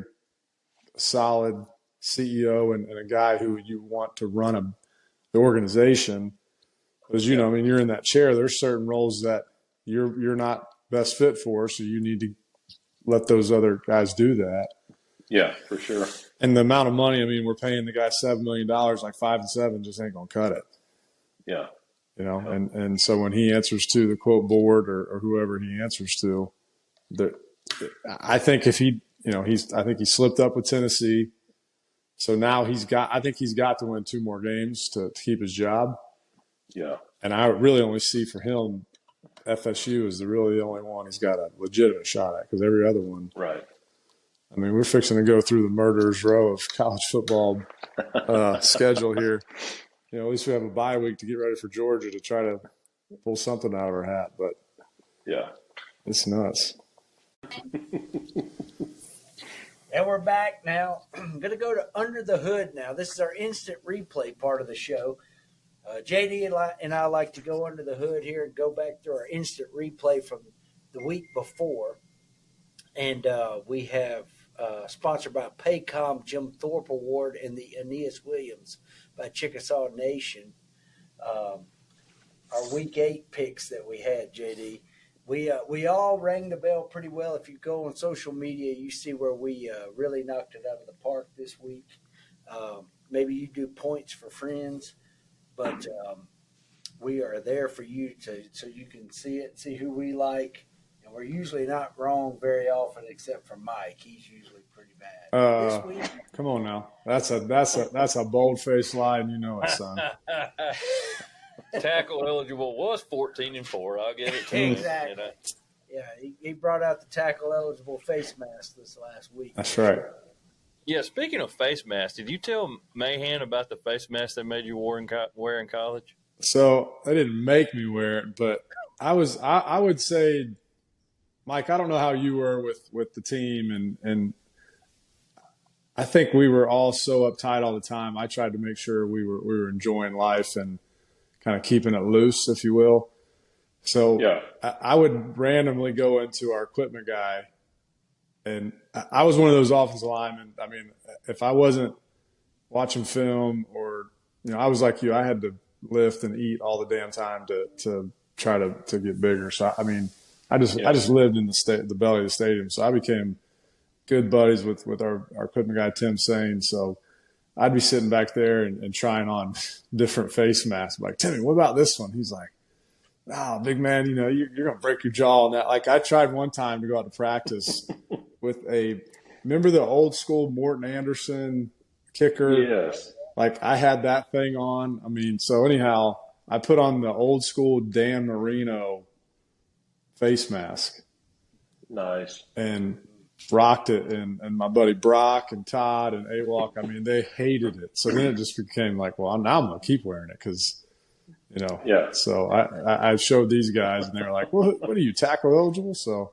solid CEO and a guy who you want to run the organization. Because, you know, I mean, you're in that chair. There's certain roles that you're not best fit for, so you need to let those other guys do that. Yeah, for sure. And the amount of money, I mean, we're paying the guy $7 million, like 5 and 7 just ain't going to cut it. Yeah. You know, and so when he answers to the quote board or whoever he answers to, I think if he, you know, I think he slipped up with Tennessee. So now I think he's got to win 2 more games to keep his job. Yeah. And I really only see for him, FSU is really the only one he's got a legitimate shot at, because every other one. Right. I mean, we're fixing to go through the murderer's row of college football schedule here. You know, at least we have a bye week to get ready for Georgia to try to pull something out of our hat. But yeah, it's nuts. And we're back now. I'm going to go to Under the Hood now. This is our instant replay part of the show. JD and I like to go under the hood here and go back through our instant replay from the week before. And we have sponsored by Paycom Jim Thorpe Award and the Aeneas Williams by Chickasaw Nation. Our week 8 picks that we had, JD. We all rang the bell pretty well. If you go on social media, you see where we really knocked it out of the park this week. Maybe you do points for friends, but we are there for you so you can see it, see who we like. And we're usually not wrong very often, except for Mike. He's usually pretty bad. This week, come on now, that's a bold-faced lie, and you know it, son. Tackle eligible was 14-4. I'll give it to exactly. You know. Yeah, he brought out the tackle eligible face mask this last week. That's right. Yeah, speaking of face masks, did you tell Mahan about the face mask they made you wear in college? So they didn't make me wear it, but I would say, Mike, I don't know how you were with the team, and I think we were all so uptight all the time. I tried to make sure we were enjoying life and kind of keeping it loose, if you will. So yeah. I would randomly go into our equipment guy, and I was one of those offensive linemen. I mean, if I wasn't watching film or, you know, I was like you, I had to lift and eat all the damn time to try to get bigger. So, I mean, I just lived in the belly of the stadium. So I became good buddies with our equipment guy, Tim Sane. So I'd be sitting back there and trying on different face masks. Like, Timmy, what about this one? He's like, "Oh, big man, you know, you're going to break your jaw on that." Like, I tried one time to go out to practice with remember the old school Morton Anderson kicker? Yes. Like, I had that thing on. I mean, so anyhow, I put on the old school Dan Marino face mask. Nice. And rocked it, and my buddy Brock and Todd and AWOC, I mean, they hated it. So then it just became like, well, now I'm going to keep wearing it because, you know. Yeah. So I showed these guys, and they were like, what are you, tackle eligible? So,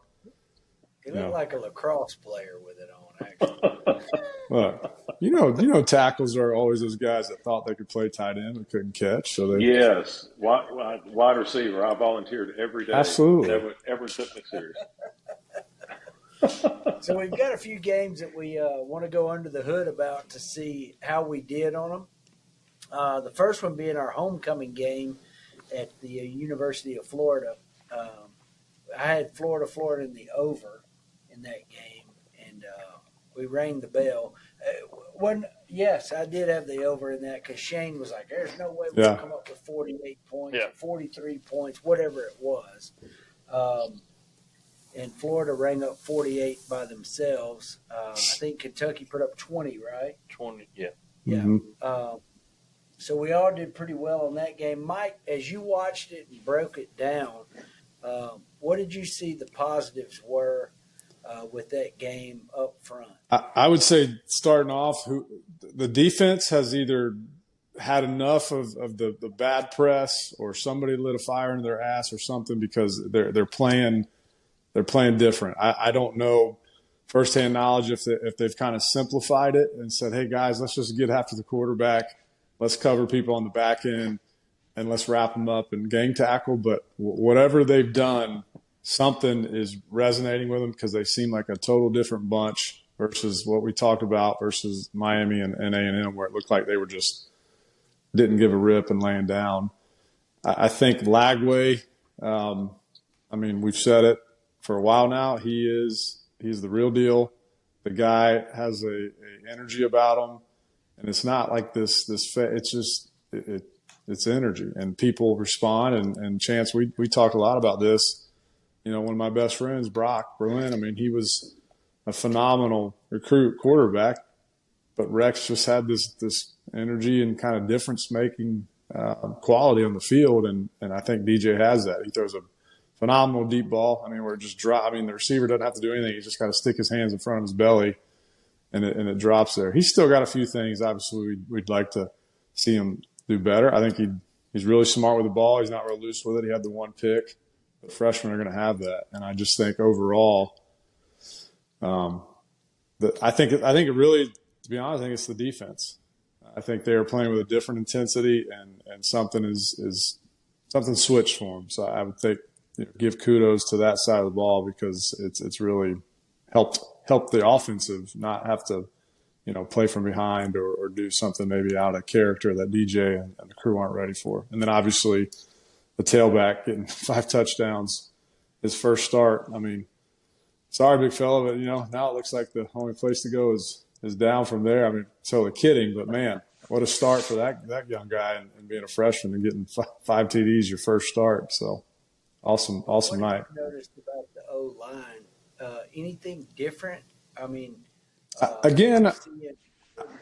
you look like a lacrosse player with it on, actually. Look, you know, tackles are always those guys that thought they could play tight end and couldn't catch. So yes, wide receiver. I volunteered every day. Absolutely. Never took me serious. So we've got a few games that we want to go under the hood about to see how we did on them. The first one being our homecoming game at the University of Florida. I had Florida in the over in that game, and we rang the bell. Yes, I did have the over in that because Shane was like, "There's no way we'll come up with 48 points, 43 points, whatever it was." And Florida rang up 48 by themselves. I think Kentucky put up 20, right? 20, yeah. Yeah. Mm-hmm. So we all did pretty well on that game. Mike, as you watched it and broke it down, what did you see the positives were with that game up front? I would say starting off, the defense has either had enough of the bad press or somebody lit a fire in their ass or something, because they're playing different. I don't know firsthand knowledge if they've kind of simplified it and said, "Hey guys, let's just get after the quarterback. Let's cover people on the back end and let's wrap them up and gang tackle." But whatever they've done, something is resonating with them because they seem like a total different bunch versus what we talked about versus Miami and A&M, where it looked like they were just didn't give a rip and laying down. I think Lagway, we've said it for a while now. He's the real deal. The guy has a energy about him, and it's not like this. It's just it's energy, and people respond. And Chance, we talked a lot about this. One of my best friends, Brock Berlin. He was a phenomenal recruit quarterback, but Rex just had this energy and kind of difference making quality on the field, and I think DJ has that. He throws a phenomenal deep ball. Where it just drop. The receiver doesn't have to do anything. He's just got to stick his hands in front of his belly, and it drops there. He's still got a few things. Obviously, we'd like to see him do better. I think he's really smart with the ball. He's not real loose with it. He had the one pick. But freshmen are going to have that, and I just think overall, I think it really, to be honest, I think it's the defense. I think they are playing with a different intensity, and something is something switched for them. So I would think. Give kudos to that side of the ball because it's really helped the offensive not have to, play from behind or do something maybe out of character that DJ and the crew aren't ready for. And then obviously the tailback getting 5 touchdowns, his first start. Sorry, big fella, but now it looks like the only place to go is down from there. Totally kidding, but man, what a start for that young guy and being a freshman and getting 5 TDs your first start. So. Awesome night. What have you noticed about the O-line? Anything different? Again, seeing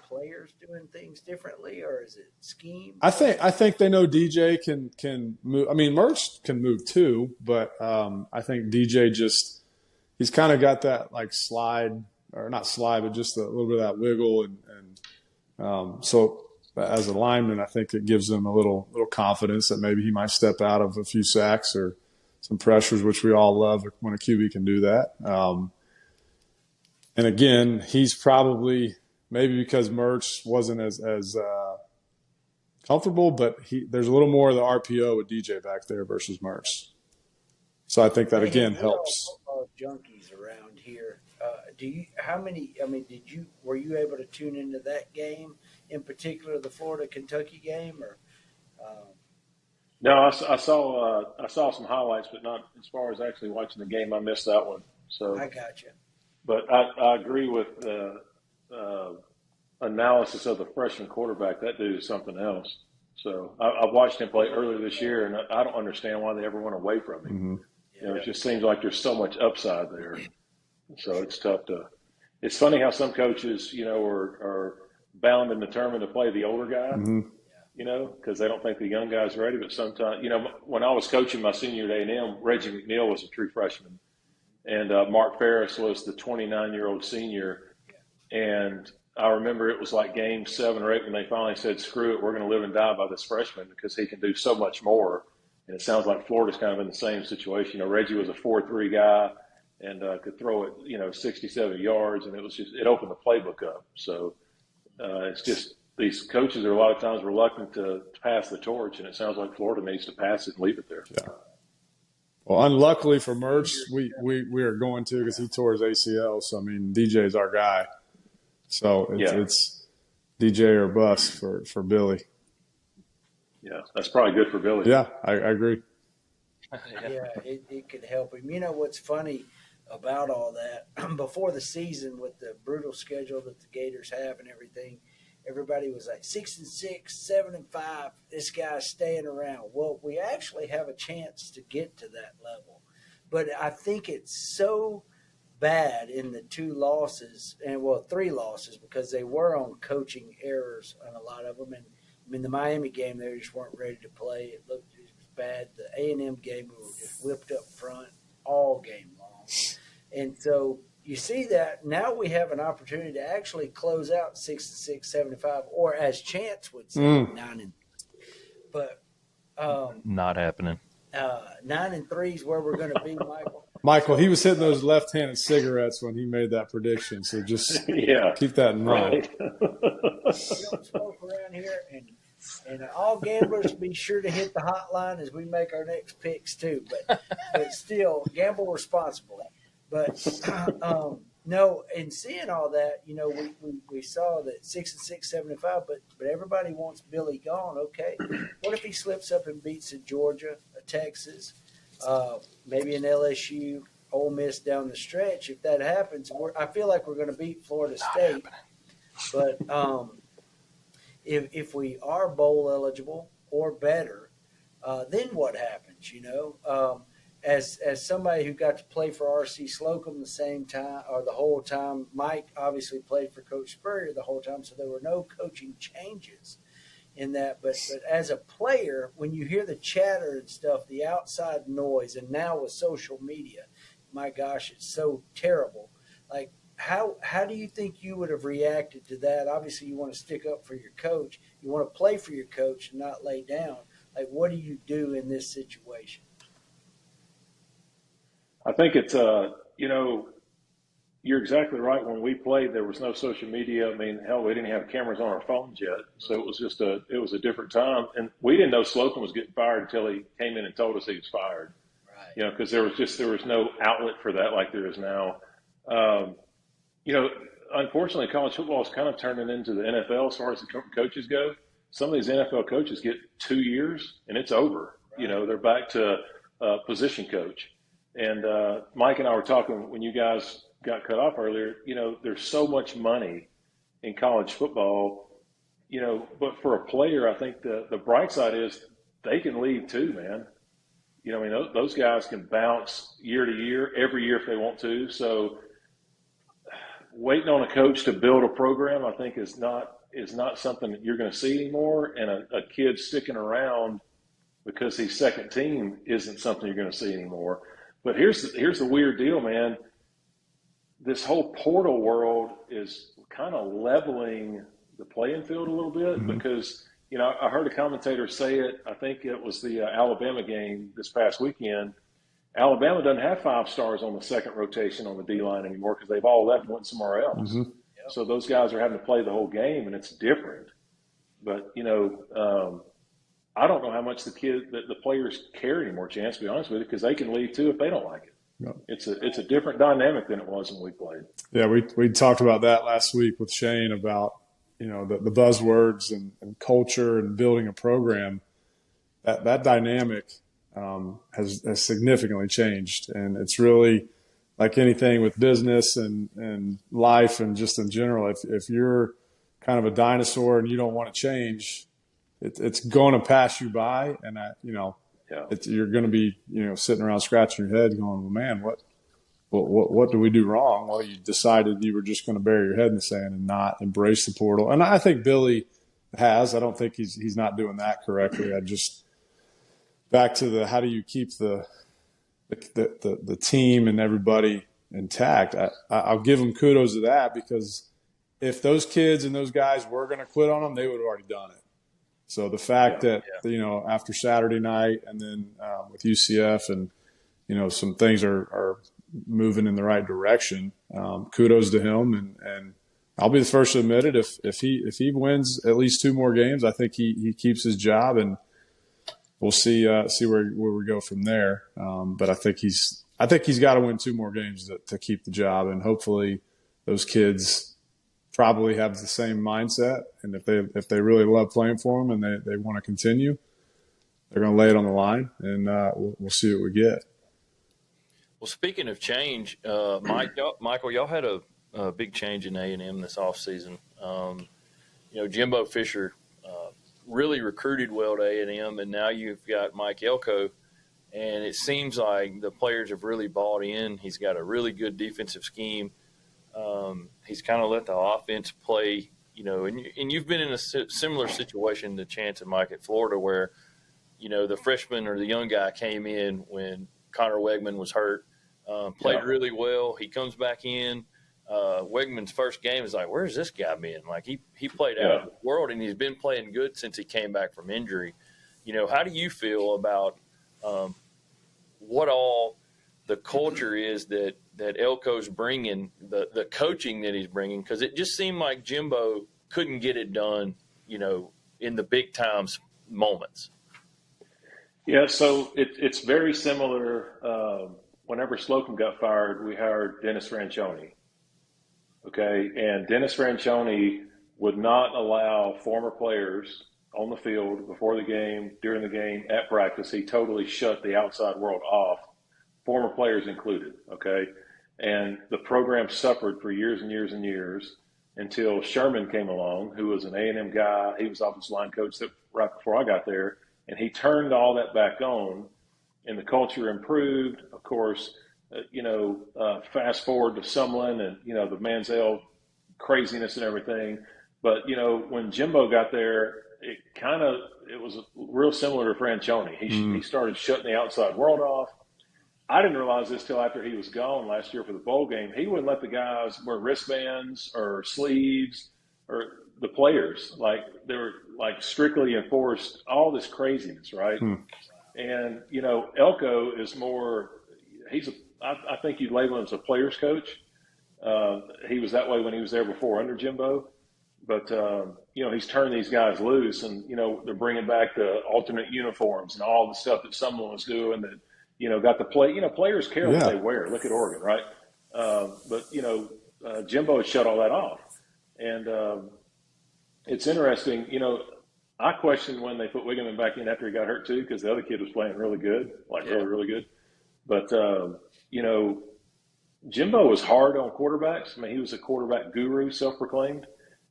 players doing things differently, or is it scheme? I think they know DJ can move. Mertz can move too, but I think DJ he's kind of got that like slide, or not slide, but just a little bit of that wiggle, and so. As a lineman, I think it gives them a little confidence that maybe he might step out of a few sacks or some pressures, which we all love when a QB can do that. And again, he's probably maybe because Mertz wasn't as comfortable, but there's a little more of the RPO with DJ back there versus Mertz. So I think that again helps. Junkies around here. Were you able to tune into that game in particular, the Florida-Kentucky game, or? No, I saw some highlights, but not as far as actually watching the game. I missed that one. So I got you. But I agree with the analysis of the freshman quarterback. That dude is something else. So I've watched him play earlier this year, and I don't understand why they ever went away from him. Mm-hmm. It just seems like there's so much upside there. So it's tough to – it's funny how some coaches, are bound and determined to play the older guy, because they don't think the young guy's ready. But sometimes, when I was coaching my senior at A&M, Reggie McNeil was a true freshman. And Mark Ferris was the 29-year-old senior. And I remember it was like game 7 or 8 when they finally said, screw it, we're going to live and die by this freshman because he can do so much more. And it sounds like Florida's kind of in the same situation. Reggie was a 4.3 guy and could throw it, 60, 70 yards. And it opened the playbook up. So it's just these coaches are a lot of times reluctant to pass the torch. And it sounds like Florida needs to pass it and leave it there. Yeah. Well, unluckily for Mertz, we are going to because he tore his ACL. So, DJ's our guy. So it's DJ or bust for Billy. Yeah, that's probably good for Billy. Yeah, I agree. Yeah, it could help him. What's funny about all that, before the season with the brutal schedule that the Gators have and everything, everybody was like 6-6, 7-5. This guy's staying around. Well, we actually have a chance to get to that level, but I think it's so bad in the 2 losses and 3 losses because they were on coaching errors on a lot of them. And the Miami game, they just weren't ready to play. It was bad. The A&M game, we were just whipped up front all game long, and so. You see that now we have an opportunity to actually close out 6-6, 7-5, or as Chance would say, 9-3. But not happening. 9-3 is where we're going to be, Michael. Michael, he was hitting those left-handed cigarettes when he made that prediction, so just keep that in mind. We don't smoke around here, and all gamblers be sure to hit the hotline as we make our next picks too. But still, gamble responsibly. But No, and seeing all that, we saw that 6-6, 7-5, but everybody wants Billy gone. Okay, what if he slips up and beats a Georgia, a Texas, maybe an LSU, Ole Miss down the stretch? If that happens, I feel like we're going to beat Florida State. But if we are bowl eligible or better, then what happens? As somebody who got to play for R.C. Slocum the same time or the whole time, Mike obviously played for Coach Spurrier the whole time, so there were no coaching changes in that. But as a player, when you hear the chatter and stuff, the outside noise, and now with social media, my gosh, it's so terrible. Like, how do you think you would have reacted to that? Obviously, you want to stick up for your coach. You want to play for your coach and not lay down. Like, what do you do in this situation? I think it's, you're exactly right. When we played, there was no social media. I mean, hell, we didn't have cameras on our phones yet. So it was just it was a different time. And we didn't know Slocum was getting fired until he came in and told us he was fired. Right. Because there was no outlet for that like there is now. Unfortunately, college football is kind of turning into the NFL as far as the coaches go. Some of these NFL coaches get 2 years and it's over. Right. They're back to position coach. And Mike and I were talking when you guys got cut off earlier, there's so much money in college football, but for a player, I think the bright side is they can leave too, man. Those guys can bounce year to year, every year if they want to. So waiting on a coach to build a program, I think is not something that you're going to see anymore. And a kid sticking around because he's second team isn't something you're going to see anymore. But here's the weird deal, man. This whole portal world is kind of leveling the playing field a little bit because, I heard a commentator say it. I think it was the Alabama game this past weekend. Alabama doesn't have 5 stars on the second rotation on the D-line anymore because they've all left and went somewhere else. Mm-hmm. Yep. So those guys are having to play the whole game, and it's different. But, I don't know how much the players care anymore, Chance, to be honest with you, because they can leave too if they don't like it. Yep. It's a different dynamic than it was when we played. Yeah, we talked about that last week with Shane about, the buzzwords and culture and building a program. That dynamic has significantly changed. And it's really like anything with business and life and just in general, if you're kind of a dinosaur and you don't want to change, it's going to pass you by. And you're going to be, sitting around scratching your head going, well, man, what do we do wrong? Well, you decided you were just going to bury your head in the sand and not embrace the portal. And I think Billy has. I don't think he's not doing that correctly. I just back to how do you keep the team and everybody intact? I'll give him kudos to that because if those kids and those guys were going to quit on them, they would have already done it. So the fact that after Saturday night and then with UCF and some things are moving in the right direction, kudos to him and I'll be the first to admit it. If he wins at least 2 more games, I think he keeps his job and we'll see where we go from there. But I think he's got to win 2 more games to keep the job, and hopefully those kids probably have the same mindset. And if they really love playing for him and they want to continue, they're going to lay it on the line, and we'll see what we get. Well, speaking of change, Michael, y'all had a big change in A&M this offseason. Jimbo Fisher really recruited well to A&M, and now you've got Mike Elko, and it seems like the players have really bought in. He's got a really good defensive scheme. He's kind of let the offense play, and you've been in a similar situation to Chance and Mike at Florida where, the freshman or the young guy came in when Connor Wegman was hurt, played really well. He comes back in. Wegman's first game is like, where's this guy been? Like he played out of the world, and he's been playing good since he came back from injury. How do you feel about what all the culture is that Elko's bringing, the coaching that he's bringing? Because it just seemed like Jimbo couldn't get it done, in the big times moments. Yeah, so it's very similar. Whenever Slocum got fired, we hired Dennis Franchione. Okay, and Dennis Franchione would not allow former players on the field before the game, during the game, at practice. He totally shut the outside world off, former players included. Okay, and the program suffered for years and years and years until Sherman came along, who was an A&M guy. He was offensive line coach right before I got there, and he turned all that back on, and the culture improved. Of course, fast forward to Sumlin and, the Manziel craziness and everything. But, when Jimbo got there, it was real similar to Franchione. He started shutting the outside world off. I didn't realize this till after he was gone last year for the bowl game. He wouldn't let the guys wear wristbands or sleeves, or the players. Like, they were like strictly enforced all this craziness, right? And, Elko is more, I think you'd label him as a player's coach. He was that way when he was there before under Jimbo. But, he's turned these guys loose, and, they're bringing back the alternate uniforms and all the stuff that someone was doing that, got the play. Players care what they wear. Look at Oregon, right? But Jimbo had shut all that off. And it's interesting, I questioned when they put Wiggman back in after he got hurt too, because the other kid was playing really good, really, really good. But, Jimbo was hard on quarterbacks. I mean, he was a quarterback guru, self-proclaimed.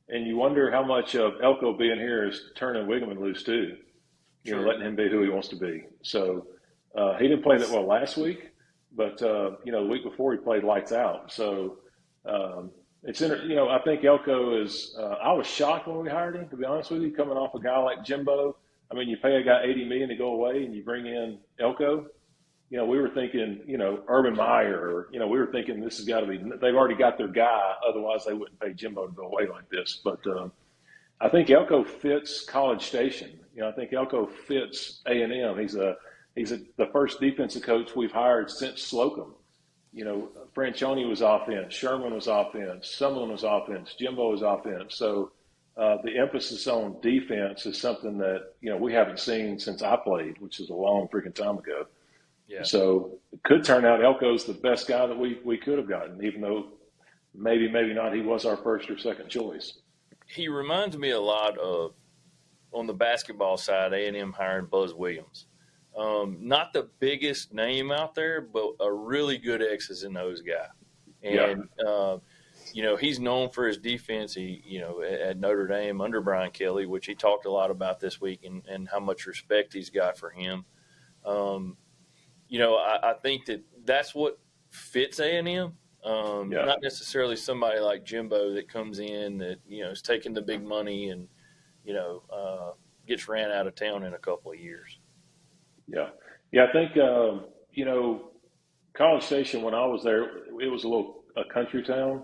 And you wonder how much of Elko being here is turning Wiggman loose too, letting him be who he wants to be. So he didn't play that well last week, but, the week before he played lights out. So I think Elko is I was shocked when we hired him, to be honest with you, coming off a guy like Jimbo. I mean, you pay a guy $80 million to go away and you bring in Elko. We were thinking, Urban Meyer, or, we were thinking this has got to be, they've already got their guy. Otherwise they wouldn't pay Jimbo to go away like this. But I think Elko fits College Station. I think Elko fits A&M. He's the first defensive coach we've hired since Slocum. Franchione was offense, Sherman was offense, Sumlin was offense, Jimbo was offense. So the emphasis on defense is something that, we haven't seen since I played, which is a long freaking time ago. Yeah. So it could turn out Elko's the best guy that we could have gotten, even though maybe not he was our first or second choice. He reminds me a lot of, on the basketball side, A&M hiring Buzz Williams. Not the biggest name out there, but a really good X's and O's guy. And, he's known for his defense. He, at Notre Dame under Brian Kelly, which he talked a lot about this week, and how much respect he's got for him. I think that's what fits A&M. Not necessarily somebody like Jimbo that comes in that, is taking the big money and, gets ran out of town in a couple of years. Yeah. I think, College Station, when I was there, it was a country town.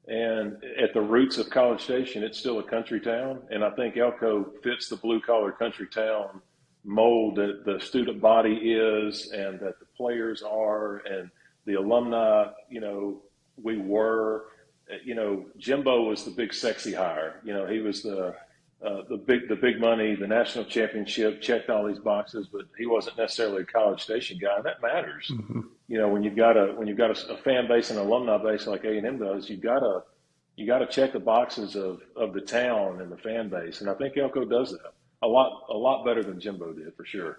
And at the roots of College Station, it's still a country town. And I think Elko fits the blue-collar country town mold that the student body is, and that the players are, and the alumni, we were. Jimbo was the big sexy hire. He was the big money, the national championship, checked all these boxes, but he wasn't necessarily a College Station guy, and that matters. Mm-hmm. When you've got a fan base and alumni base like A&M does, you got to check the boxes of the town and the fan base, and I think Elko does that a lot better than Jimbo did, for sure.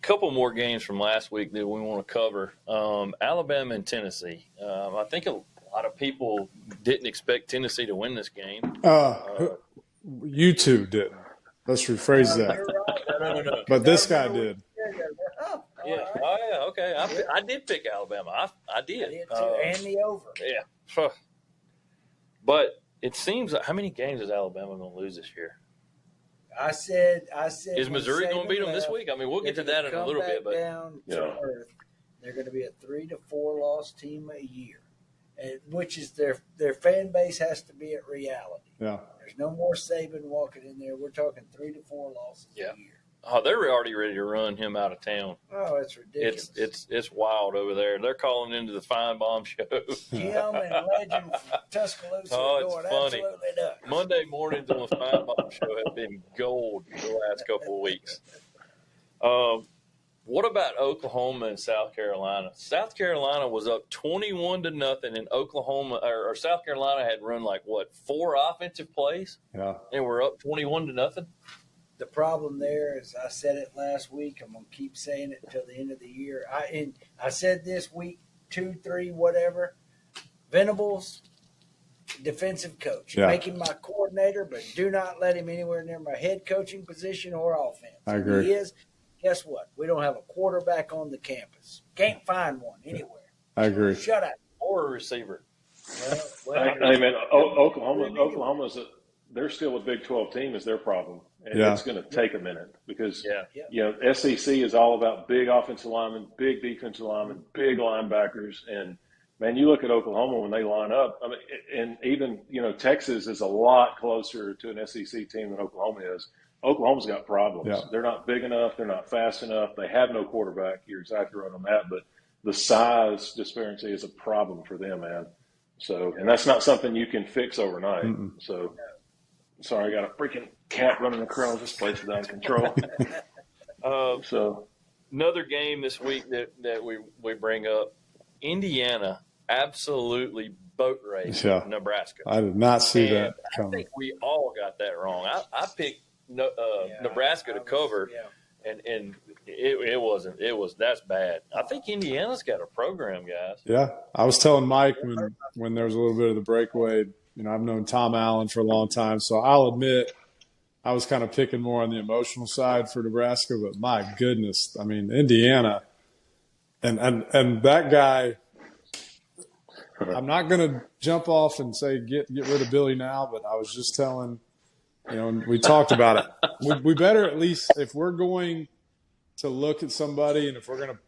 Couple more games from last week that we want to cover. Alabama and Tennessee. I think a lot of people didn't expect Tennessee to win this game. You two didn't. Let's rephrase that. No. But this guy did. Yeah. Oh, yeah. Okay. I did pick Alabama. I did. I did too, and the over. Yeah. But it seems like, how many games is Alabama going to lose this year? I said. Is Missouri going to beat them this week? I mean, we'll get to that in a little bit. But down to earth, they're going to be a 3 to 4 loss team a year, which is their fan base has to be at reality. Yeah. There's no more Saban walking in there. We're talking 3 to 4 losses a year. Oh, they're already ready to run him out of town. Oh, it's ridiculous. It's wild over there. They're calling into the Feinbaum show. Jim and Legend from Tuscaloosa are going absolutely nuts. Monday mornings on the Feinbaum show have been gold the last couple of weeks. What about Oklahoma and South Carolina? South Carolina was up 21-0, and Oklahoma or South Carolina had run 4 offensive plays? Yeah. And we're up 21-0. The problem there is, I said it last week. I'm gonna keep saying it until the end of the year. I said this week 2, 3, whatever. Venables, defensive coach, make him my coordinator, but do not let him anywhere near my head coaching position or offense. I agree. He is. Guess what? We don't have a quarterback on the campus. Can't find one anywhere. I agree. Shut up. Or a receiver. Oklahoma's they're still a Big 12 team is their problem, and it's going to take a minute because SEC is all about big offensive linemen, big defensive linemen, big linebackers, and man, you look at Oklahoma when they line up. I mean, and even Texas is a lot closer to an SEC team than Oklahoma is. Oklahoma's got problems. Yeah. They're not big enough. They're not fast enough. They have no quarterback. You're exactly right on that. But the size disparity is a problem for them, man. So, and that's not something you can fix overnight. So, sorry, I got a freaking cat running across this place without control. Another game this week that we bring up, Indiana absolutely boat raced Nebraska. I did not see that coming. I think we all got that wrong. I picked Nebraska to cover, and that's bad. I think Indiana's got a program, guys. Yeah, I was telling Mike when there was a little bit of the breakaway. I've known Tom Allen for a long time, so I'll admit I was kind of picking more on the emotional side for Nebraska. But my goodness, I mean Indiana, and that guy. I'm not going to jump off and say get rid of Billy now, but I was just telling. We talked about it. We better at least, if we're going to look at somebody and if we're going to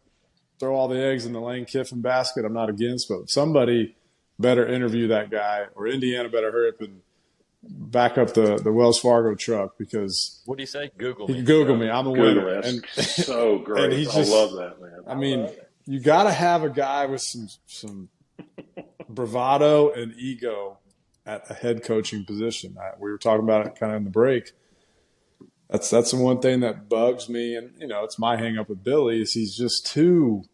throw all the eggs in the Lane Kiffin basket, I'm not against, but somebody better interview that guy, or Indiana better hurry up and back up the Wells Fargo truck because – what do you say? Google me. Google me. I'm a winner. And so great. And I love that, man. I mean, you got to have a guy with some bravado and ego at a head coaching position. We were talking about it kind of in the break. That's the one thing that bugs me, and it's my hang up with Billy is he's just too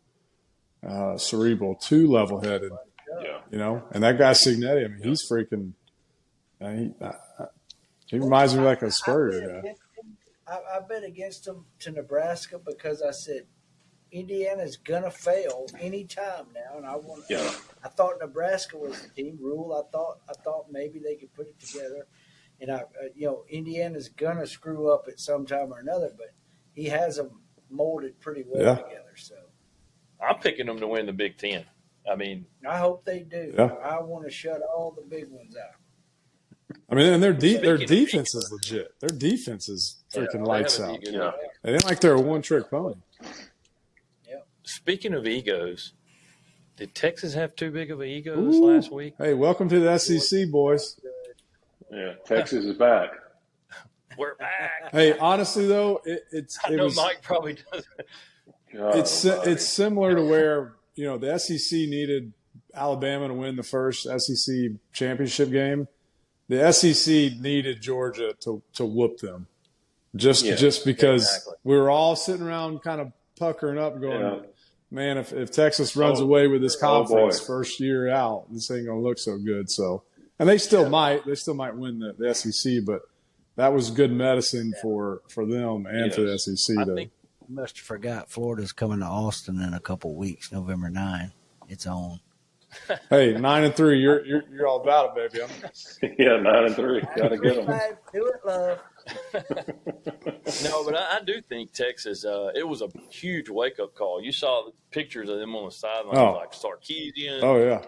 cerebral, too level-headed. Yeah. And that guy Signetti, I mean, he's freaking. He reminds me like a Spurrier guy. I bet against him to Nebraska because I said Indiana's gonna fail anytime now, and I thought Nebraska was the team. Rule, I thought maybe they could put it together, and Indiana's gonna screw up at some time or another, but he has them molded pretty well together. So I'm picking them to win the Big Ten. I mean, I hope they do. Yeah. I want to shut all the big ones out. I mean, and their defense is legit. Their defense is freaking lights out. Yeah. It ain't like they're a one-trick pony. Speaking of egos, did Texas have too big of an ego this last week? Hey, welcome to the SEC, boys. Yeah, Texas is back. We're back. Hey, honestly though, Mike probably doesn't. It's similar to where the SEC needed Alabama to win the first SEC championship game. The SEC needed Georgia to whoop them, just because we were all sitting around kind of puckering up, going, "Man, if Texas runs away with this conference first year out, this ain't gonna look so good." So, and they still might win the SEC, but that was good medicine for them and for the SEC. I think you must have forgot Florida's coming to Austin in a couple weeks, November 9. It's on. Hey, 9-3, you're all about it, baby. 9-3, gotta get them. Do it, love. No, but I do think Texas. It was a huge wake up call. You saw the pictures of them on the sideline, like Sarkisian. Oh yeah.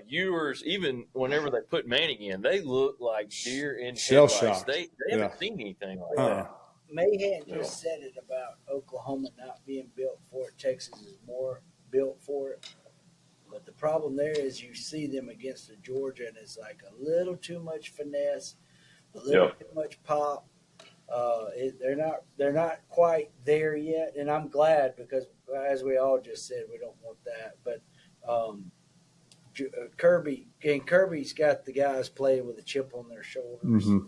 Ewers. Even whenever they put Manning in, they look like deer in shell headlights. shocked. They haven't seen anything like that. Mahan just said it about Oklahoma not being built for it. Texas is more built for it. But the problem there is you see them against the Georgia, and it's like a little too much finesse, a little too much pop. They're not quite there yet, and I'm glad because, as we all just said, we don't want that. But Kirby's got the guys playing with a chip on their shoulders, and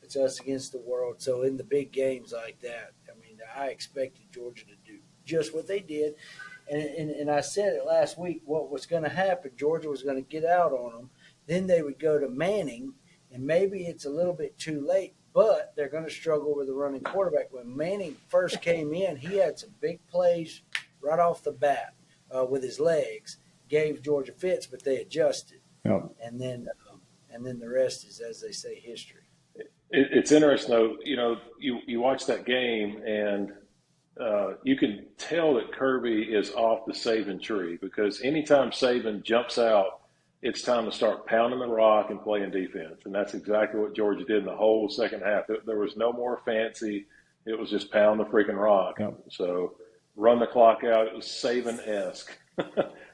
it's us against the world. So in the big games like that, I mean, I expected Georgia to do just what they did. And I said it last week, what was going to happen, Georgia was going to get out on them. Then they would go to Manning, and maybe it's a little bit too late, but they're going to struggle with a running quarterback. When Manning first came in, he had some big plays right off the bat with his legs, gave Georgia fits, but they adjusted. Yep. And then the rest is, as they say, history. It's interesting, though. You watch that game, and you can tell that Kirby is off the Saban tree, because anytime Saban jumps out, it's time to start pounding the rock and playing defense. And that's exactly what Georgia did in the whole second half. There was no more fancy. It was just pound the freaking rock. Yep. So run the clock out. It was Saban-esque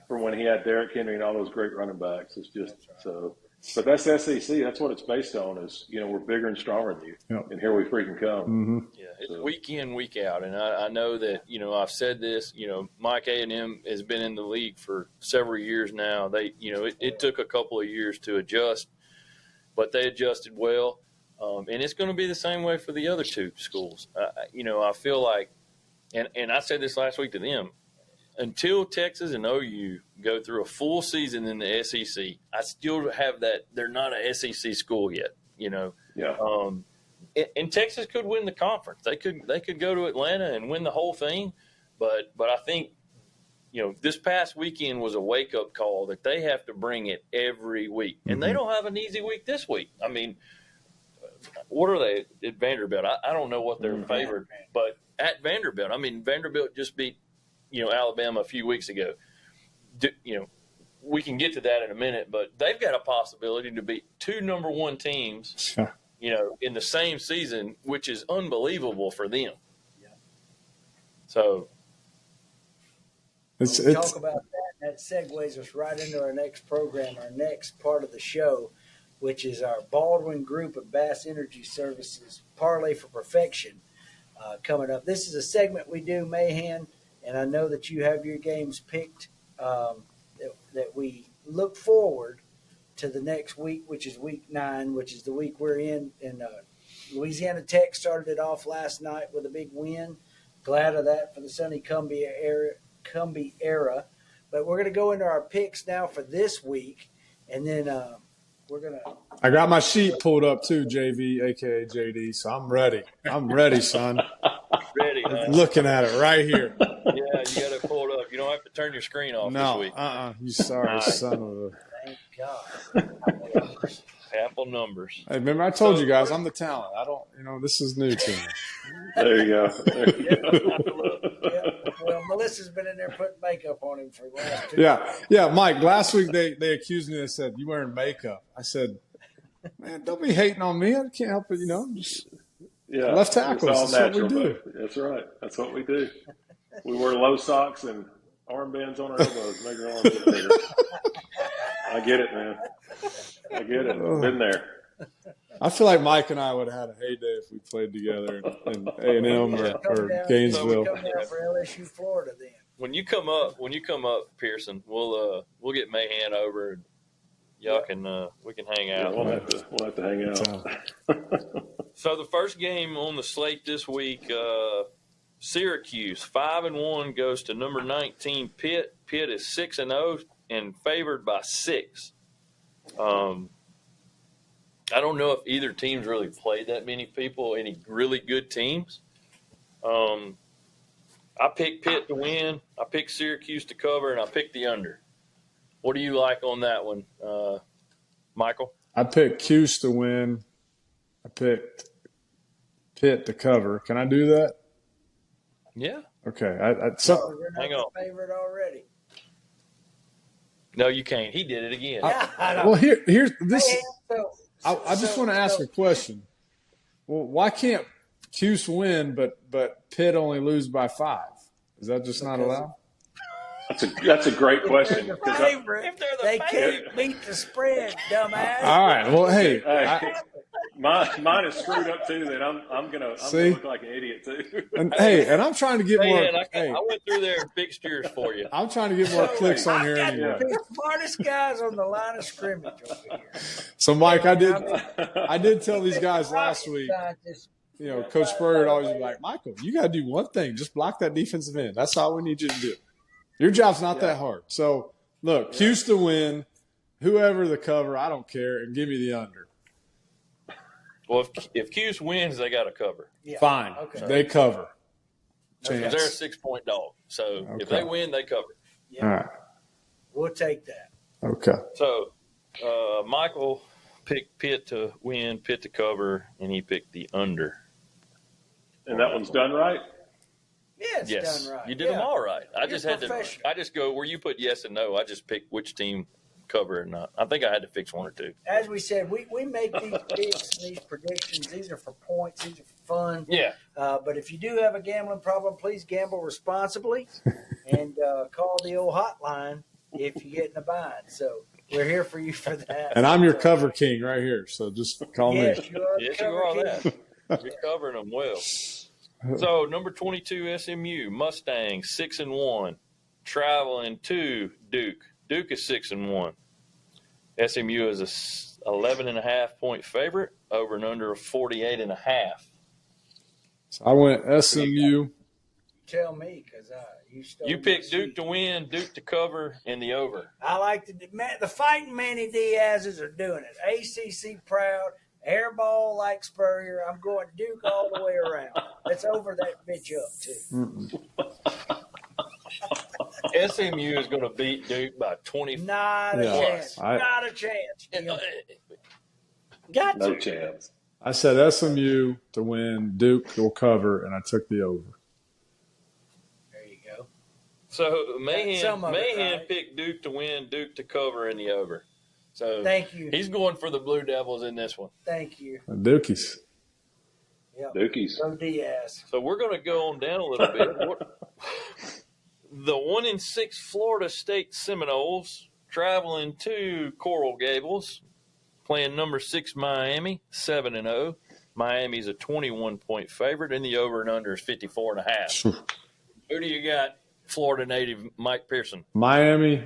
from when he had Derrick Henry and all those great running backs. It's just so. But that's the SEC. That's what it's based on, is, we're bigger and stronger than you. Yep. And here we freaking come. Mm-hmm. Yeah, it's week in, week out. And I know that, I've said this, Mike A&M has been in the league for several years now. They, it took a couple of years to adjust, but they adjusted well. And it's going to be the same way for the other two schools. I feel like, and I said this last week to them, until Texas and OU go through a full season in the SEC, I still have that they're not a SEC school yet. Yeah. And Texas could win the conference. They could go to Atlanta and win the whole thing. But I think, this past weekend was a wake up call that they have to bring it every week, and they don't have an easy week this week. I mean, what are they at Vanderbilt? I don't know what they're favored, but at Vanderbilt, Vanderbilt just beat Alabama a few weeks ago. We can get to that in a minute, but they've got a possibility to beat two number one teams, in the same season, which is unbelievable for them. Yeah. So it's talk about that segues us right into our next program, our next part of the show, which is our Baldwin Group of Bass Energy Services Parlay for Perfection coming up. This is a segment we do, Mahan, and I know that you have your games picked that we look forward to the next week, which is week 9, which is the week we're in. And Louisiana Tech started it off last night with a big win. Glad of that for the Sonny Cumbie era. But we're going to go into our picks now for this week, and then we're going to – I got my sheet pulled up too, JV, a.k.a. JD, so I'm ready. I'm ready, son. ready, huh? Looking at it right here. Yeah, you got it pulled up. You don't have to turn your screen off this week. You sorry son of a – Thank God. Apple numbers. Hey, remember I told you guys I'm the talent. I don't this is new to me. There you go. Well, Melissa's been in there putting makeup on him for the last 2 years. Yeah, Mike, last week they accused me. They said, you wearing makeup. I said, man, don't be hating on me. I can't help it, just left tackle. That's what we do. That's right. That's what we do. We wear low socks and armbands on our elbows, make our arms look bigger. I get it, man. I get it. Been there. I feel like Mike and I would have had a heyday if we played together in A&M or Gainesville. Come down for LSU, Florida, then. When you come up, Pearson, we'll get Mahan over. And y'all can we can hang out. Yeah, we'll have to hang out. So the first game on the slate this week, Syracuse 5-1 goes to number 19 Pitt. Pitt is 6-0 and favored by 6. I don't know if either team's really played that many people, any really good teams. I picked Pitt to win. I picked Syracuse to cover, and I picked the under. What do you like on that one, Michael? I picked Cuse to win. I picked Pitt to cover. Can I do that? Yeah. Okay. Hang on. Favorite already. No, you can't. He did it again. Well, here's this. I just want to ask a question. Well, why can't Cuse win, but Pitt only lose by 5? Is that just not allowed? That's a great question. If they can't beat the spread, dumbass. All right. Well, hey, mine is screwed up too. Then I'm gonna look like an idiot too. And I'm trying to get more. I went through there and fixed yours for you. I'm trying to get more clicks on here anyway. The smartest guys on the line of scrimmage over here. So, Mike, I did tell these guys last week. Coach Spurrier would always be like, Michael, you got to do one thing. Just block that defensive end. That's all we need you to do. Your job's not that hard. So, look, Cuse to win, whoever the cover, I don't care, and give me the under. Well, if Cuse wins, they got to cover. Yeah. Fine. Okay. They cover. Because they're a 6-point dog. So if they win, they cover. Yeah. All right. We'll take that. Okay. So Michael picked Pitt to win, Pitt to cover, and he picked the under. And that one's done right? Yeah, it's done right. You did them all right. I You're just go where you put yes and no. I just pick which team cover or not. I think I had to fix one or two. As we said, we make these picks, these predictions. These are for points. These are for fun. Yeah. But if you do have a gambling problem, please gamble responsibly and call the old hotline if you get in a bind. So we're here for you for that. And I'm your cover king right here, so just call me. You are. Yes, you are that. You're covering them well. So number 22 SMU Mustangs 6-1, traveling to Duke. Duke is 6-1. SMU is a 11.5 point favorite, over and under of 48.5. So I went SMU. Tell me, because you picked Duke to win, Duke to cover, and the over. I like the fighting Manny Diaz's are doing it. ACC proud, airball like Spurrier. I'm going Duke all the way around. Let's over that bitch up too. SMU is going to beat Duke by 20. Not a chance. Not a chance. No chance. I said SMU to win, Duke will cover, and I took the over. There you go. So Mahan picked Duke to win, Duke to cover, and the over. So thank you. He's going for the Blue Devils in this one. Thank you. Dookies. Yep. Dookies. Go Diaz. So we're going to go on down a little bit. The 1-6 Florida State Seminoles traveling to Coral Gables, playing number 6 Miami, 7-0. Miami's a 21-point favorite, and the over and under is 54.5. Who do you got? Florida native Mike Pearson. Miami,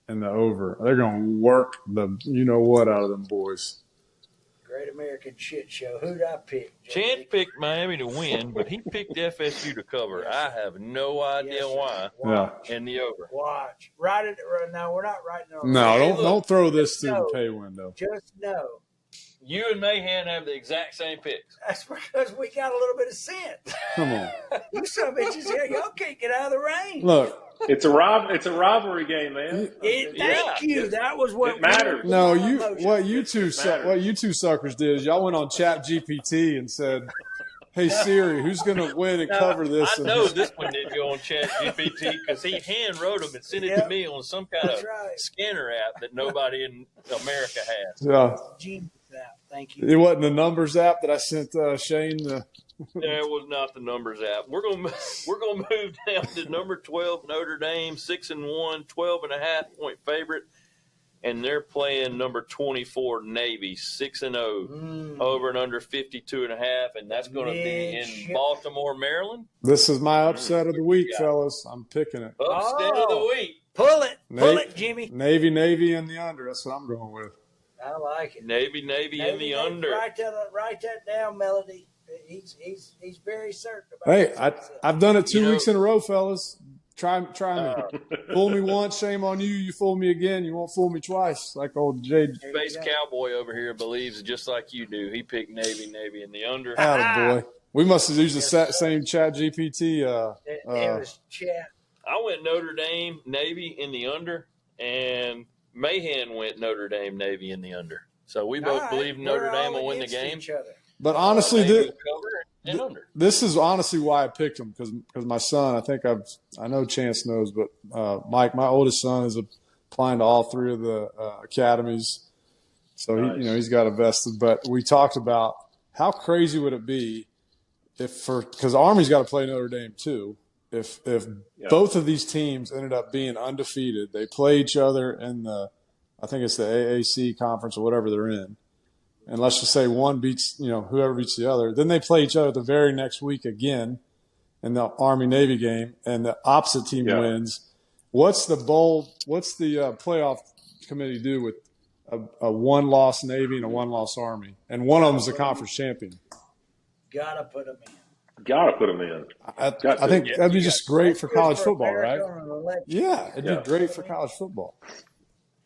and the over. They're going to work the you-know-what out of them boys. Great American shit show. Who did I pick? Chance picked Miami to win, but he picked FSU to cover. I have no idea why. And the over. Watch. Write it. No, we're not writing it on. No, don't throw this through the pay window. Just know. You and Mahan have the exact same picks. That's because we got a little bit of sense. Come on. You son of bitches here, y'all can't get out of the rain. Look. It's a rivalry game, man. Thank you. That was what matters. No, what you two suckers did is y'all went on Chat GPT and said, "Hey Siri, who's going to win and cover this?" I know this one didn't go on Chat GPT because he hand wrote them and sent it to me on some kind of scanner app that nobody in America has. Yeah. Genius app. Thank you. It wasn't the numbers app that I sent Shane. It was not the numbers app. We're gonna move down to number 12 Notre Dame, 6-1, 12.5 point favorite, and they're playing number 24 Navy, 6-0, over and under 52.5, and that's going to be in Baltimore, Maryland. This is my upset of the week, fellas. I'm picking it. Upset of the week. Pull it, Jimmy. Navy in the under. That's what I'm going with. I like it. Navy in the under. Write that down, Melody. He's very certain about it. Hey, I've done it 2 weeks in a row, fellas. Try me. Fool me once, shame on you. You fool me again, you won't fool me twice. Like old Jade. Space Cowboy over here believes just like you do. He picked Navy in the under. Attaboy. We must have used the same Chat GPT. It was chat. I went Notre Dame Navy in the under, and Mahan went Notre Dame Navy in the under. So we both believe Notre Dame will win the game. But honestly, this is honestly why I picked them because my son. I know Chance knows, but Mike, my oldest son, is applying to all 3 of the academies, so nice. He's got a vested. But we talked about how crazy would it be because Army's got to play Notre Dame too. If both of these teams ended up being undefeated, they play each other in I think it's the AAC conference or whatever they're in. And let's just say one beats, whoever beats the other. Then they play each other the very next week again in the Army-Navy game, and the opposite team wins. What's the playoff committee do with a one-loss Navy and a one-loss Army? And one of them is a conference champion. gotta put them in. Got to put them in. I think that'd be just great for college football, right? Yeah, it'd be great for college football.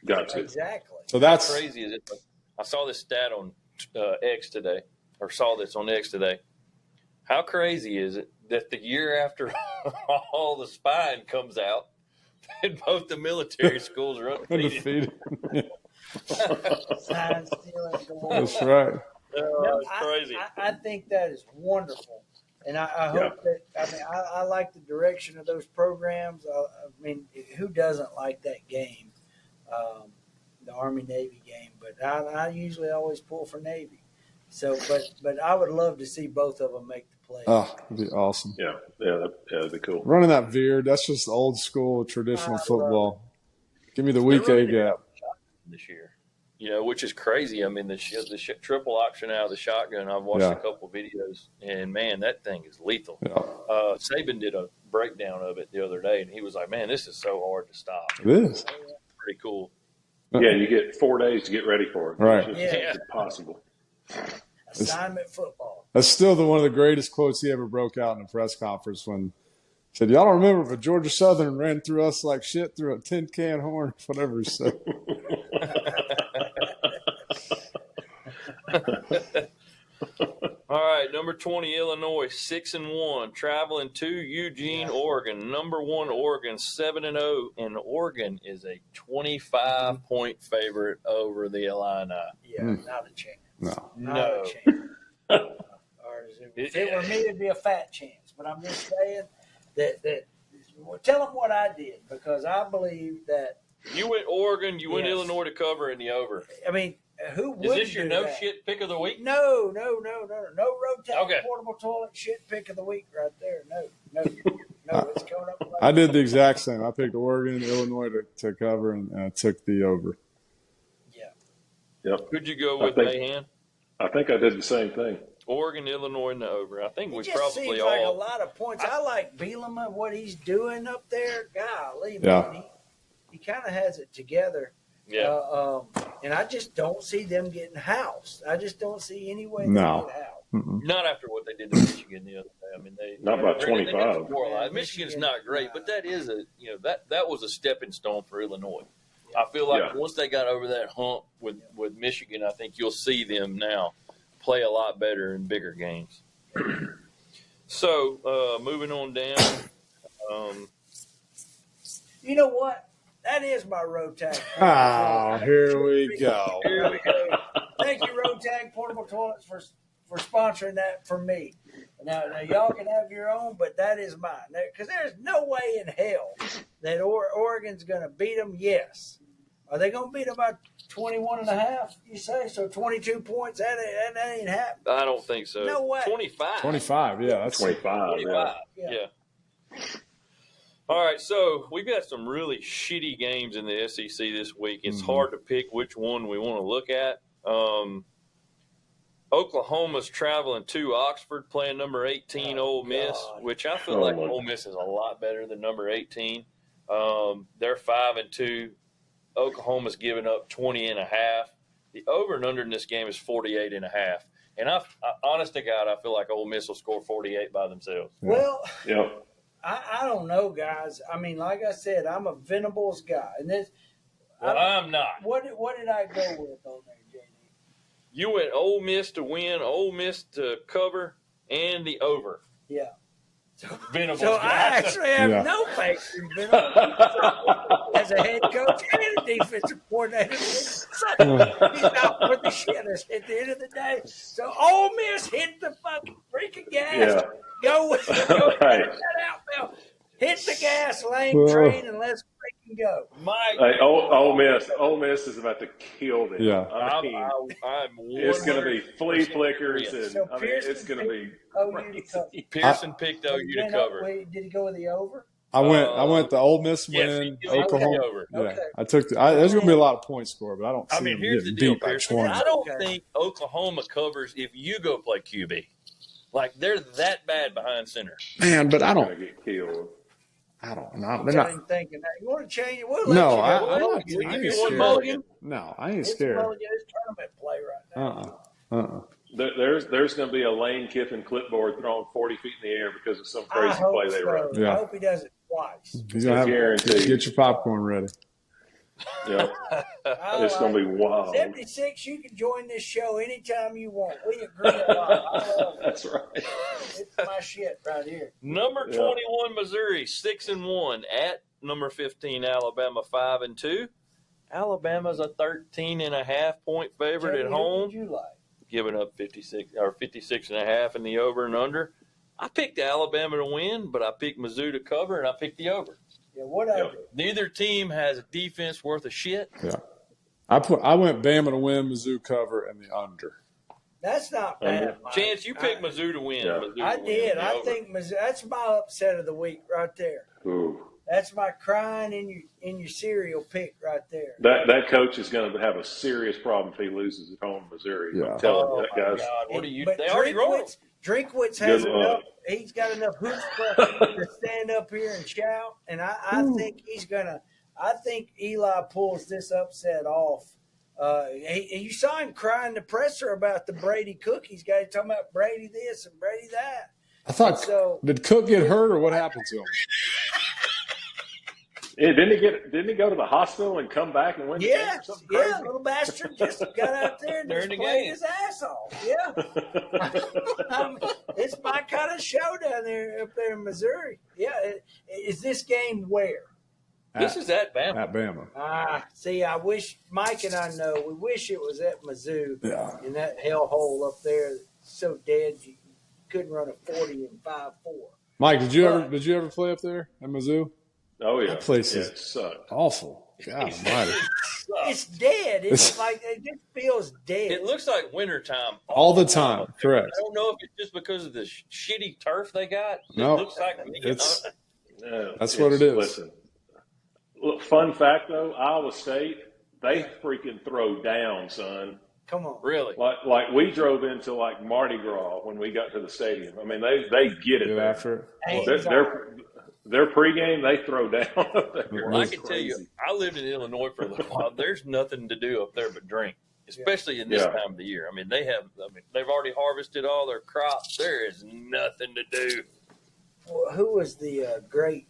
Got to. Exactly. So that's How crazy is it? I saw this stat on X today, or saw this on X today. How crazy is it that the year after all the spying comes out, that both the military schools are undefeated? Sign stealing galore. That's right. It's crazy. I think that is wonderful. And I hope that, I like the direction of those programs. I mean, who doesn't like that game, the Army-Navy game? But I usually always pull for Navy. So, but I would love to see both of them make the play. Oh, it'd be awesome. Yeah, that'd be cool. Running that veer, that's just old school traditional football. Give me the weak A gap. This year. Which is crazy. I mean, the triple option out of the shotgun, I've watched a couple videos, and, man, that thing is lethal. Yeah. Saban did a breakdown of it the other day, and he was like, man, this is so hard to stop. It is. Pretty cool. Yeah, you get 4 days to get ready for it. Right. It's impossible. Assignment football. That's still one of the greatest quotes he ever broke out in a press conference when he said, y'all don't remember, but Georgia Southern ran through us like shit through a tin can horn, whatever he said. All right, number 20, Illinois, 6-1, traveling to Eugene, Oregon. Number 1, Oregon, 7-0, and Oregon is a 25-point favorite over the Illini. Yeah, not a chance. No. Not a chance. If it were me, it'd be a fat chance. But I'm just saying that tell them what I did, because I believe that you went Oregon, you went Illinois to cover in the over. I mean, who would Is this your do that? shit pick of the week? No road Okay. portable toilet shit pick of the week right there. No, it's coming up. I did the exact same. I picked Oregon, Illinois to cover, and I took the over. Yeah. Yep. Who'd you go with, Mahan? I think I did the same thing. Oregon, Illinois, and the over. I think we just probably seems all. like a lot of points. I like Bielema, what he's doing up there. Golly, Yeah. man, he kind of has it together. Yeah. And I just don't see them getting housed. I just don't see any way they No. get housed. Not after what they did to Michigan the other day. I mean, Not by 25. Michigan's not great, but that is that was a stepping stone for Illinois. I feel like once they got over that hump with Michigan, I think you'll see them now play a lot better in bigger games. So moving on down. You know what? That is my road tag. Oh, here we go. Here we go. Thank you, Road Tag Portable Toilets, for sponsoring that for me. Now y'all can have your own, but that is mine. Because there's no way in hell that Oregon's going to beat them. Yes. Are they going to beat them by 21.5, you say? So 22 points? That ain't happening. I don't think so. No way. 25. 25, yeah. That's 25. Yeah. All right, so we've got some really shitty games in the SEC this week. It's hard to pick which one we want to look at. Oklahoma's traveling to Oxford, playing number 18 Ole Miss, which I feel like Ole Miss is a lot better than number 18. They're 5-2. Oklahoma's giving up 20.5. The over and under in this game is 48.5. And I honest to God, I feel like Ole Miss will score 48 by themselves. Well, Yep. I don't know, guys. I mean, like I said, I'm a Venables guy. And this, I'm not. What did I go with on there, JD? You went Ole Miss to win, Ole Miss to cover, and the over. Yeah. Venables So guy. I actually have no faith in Venables as a head coach and a defensive coordinator. He's out for the shitters at the end of the day. So Ole Miss hit the fucking freaking gas. Yeah. Go with it. Right. Get that out, Bill. Hit the gas, lame train, and let's freaking go. Mike, Hey, Ole Miss is about to kill them. Yeah. I mean, I'm it's going to be flea flickers, and So I mean, it's going to be. OU to cover. Pearson picked OU to cover. Wait, did he go with the over? I went the Ole Miss Yes, win, he did. Oklahoma. Over. Yeah, Okay. I took there's going to be a lot of points scored, but I don't see I mean, them here's the getting deal, beat by Pearson. 20. I don't Okay. think Oklahoma covers if you go play QB. Like, they're that bad behind center. Man, but I Going don't. to get killed. I don't know. I ain't thinking that. You want to change it? We'll let No, you I go. don't. We I give ain't you one scared. mulligan. No, I ain't It's scared. Mulligan. It's tournament play right now. There's going to be a Lane Kiffin clipboard thrown 40 feet in the air because of some crazy I hope play they run. so. Yeah. I hope he does it twice. He's gonna have Guaranteed. get your popcorn ready. Yeah, it's going to be wild. 76, you can join this show anytime you want. We agree a lot. I love it. That's right. It's my shit right here. Number 21, Missouri, 6-1 at number 15, Alabama, 5-2. Alabama's a 13.5-point favorite Jamie, at who home, would you like? giving up 56.5 in the over and under. I picked Alabama to win, but I picked Mizzou to cover, and I picked the over. Yeah, whatever. Neither team has a defense worth a shit. Yeah. I went Bama to win, Mizzou cover, and the under. That's not bad. Mike. Chance, you picked Mizzou to win. Yeah. Mizzou I to win did. the I over. think Mizzou, that's my upset of the week right there. Ooh. That's my crying in your cereal pick right there. That coach is going to have a serious problem if he loses at home in Missouri. Yeah. I'm telling Oh, you, my that guy's. God. What are you? But They already wrote. Drinkwitz has Good enough. luck. He's got enough chutzpah to stand up here and shout, and I think he's gonna. I think Eli pulls this upset off. You saw him crying to presser about the Brady cookies guy talking about Brady this and Brady that. I thought, So- did Cook get hurt or what happened to him? Yeah, didn't he go to the hospital and come back and win the game or Yes, something yeah, crazy? little bastard just got out there and During just the played game. his ass off. Yeah. It's my kind of show down there up there in Missouri. Yeah, is this game where? This is at Bama. At Bama. See, I wish Mike and I know. We wish it was at Mizzou. Yeah. In that hellhole up there, so dead you couldn't run a 40 in 5.4. Mike, did you ever play up there at Mizzou? Oh yeah, That place is it sucked. awful. God almighty. It's dead. It's like it just feels dead. It looks like wintertime. All the time. Correct. I don't know if it's just because of the shitty turf they got. No. It looks like to me. It's No, That's what it is. Listen, look, fun fact though, Iowa State, they freaking throw down, son. Come on. Really? Like we drove into like Mardi Gras when we got to the stadium. I mean, they get it get there. after it. Their pregame, they throw down. Well, I can tell you, I lived in Illinois for a little while. There's nothing to do up there but drink, especially in this Yeah. time of the year. I mean, they've already harvested all their crops. There is nothing to do. Well, who was the great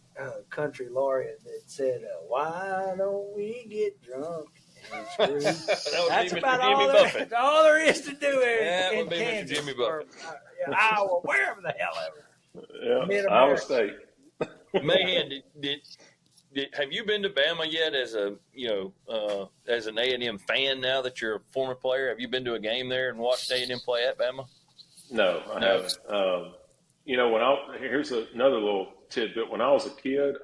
country laureate that said, "Why don't we get drunk and screw?" That's Mr. about Jimmy Buffett. all there is to do here That in would be Mr. Kansas Jimmy or, Buffett. Iowa, wherever the hell ever. Yeah, Mid-America. Iowa State. Man, have you been to Bama yet as an A&M fan now that you're a former player? Have you been to a game there and watched A&M play at Bama? No, I haven't. Here's another little tidbit. When I was a kid,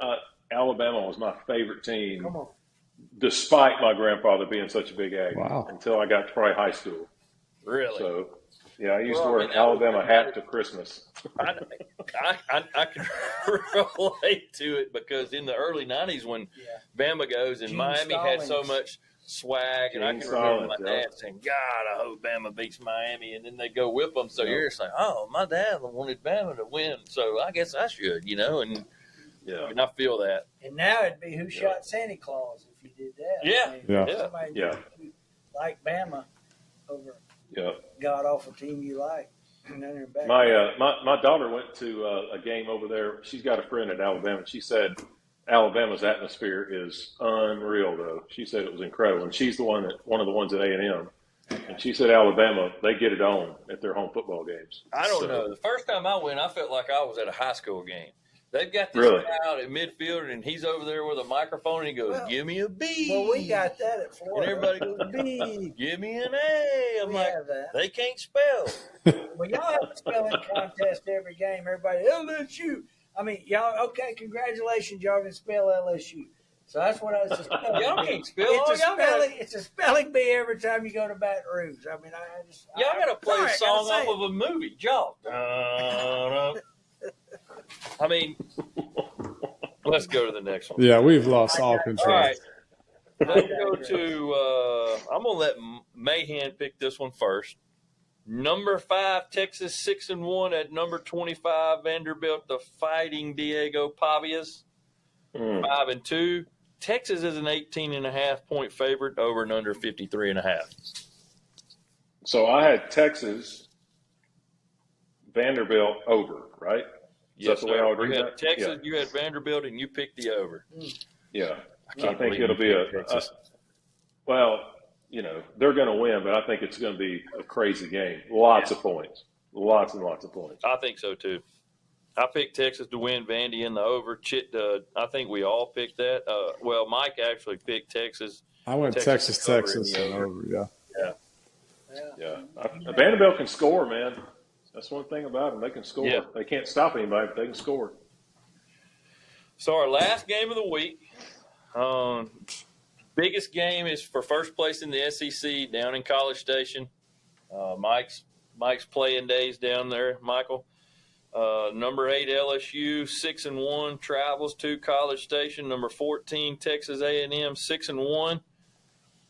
Alabama was my favorite team, Come on. despite my grandfather being such a big Aggie. Wow. Until I got to probably high school. Really? So, yeah, I used to Well, wear I an mean, Alabama hat to Christmas. I can relate to it because in the early 90s when Bama goes and Gene Miami had so Stallings. much swag, and I Gene can remember my Stallings, yeah. dad saying, God, I hope Bama beats Miami, and then they go whip them. So you're just like, oh, my dad wanted Bama to win, so I guess I should, and Yeah. I feel that. And now it'd be who shot Santa Claus if you did that. Yeah. Yeah. Somebody Yeah. like Bama over Yeah. god awful team you like. And then they're back. My daughter went to a game over there. She's got a friend at Alabama. She said Alabama's atmosphere is unreal, though. She said it was incredible, and she's one of the ones at A&M. And she said Alabama, they get it on at their home football games. I don't So, know. The first time I went, I felt like I was at a high school game. They've got this Really? guy out at midfield, and he's over there with a microphone, and he goes, Well, give me a B. Well, we got that at And Florida. everybody goes, B, give me an A. I'm We like, have that. they can't spell. Well, y'all have a spelling contest every game. Everybody, LSU. I mean, y'all, okay, congratulations. Y'all can spell LSU. So that's what I was just Y'all can't spell. It's a spelling bee every time you go to Baton Rouge. I mean, Y'all got to play sorry, a I song gotta say off of a movie. Y'all. I mean, let's go to the next one. Yeah, we've lost all All control. right. Let's go to, I'm going to let Mahan pick this one first. Number 5, Texas 6-1 at number 25, Vanderbilt, the Fighting Diego Pavias, 5-2. Texas is an 18.5-point favorite over and under 53.5. So I had Texas Vanderbilt over, right? Is Yes, that the way I would you read had that? Texas, you had Vanderbilt, and you picked the over. Yeah. I can't think believe it'll you be picked Texas. well, they're going to win, but I think it's going to be a crazy game. Lots of points. Lots and lots of points. I think so too. I picked Texas to win, Vandy in the over. I think we all picked that. Well, Mike actually picked Texas. I went Texas, and over. Yeah. Vanderbilt can score, man. That's one thing about them. They can score. Yeah. They can't stop anybody, but they can score. So our last game of the week, biggest game is for first place in the SEC down in College Station. Mike's playing days down there, Michael. Number 8 LSU 6-1 travels to College Station. Number 14 Texas A&M 6-1.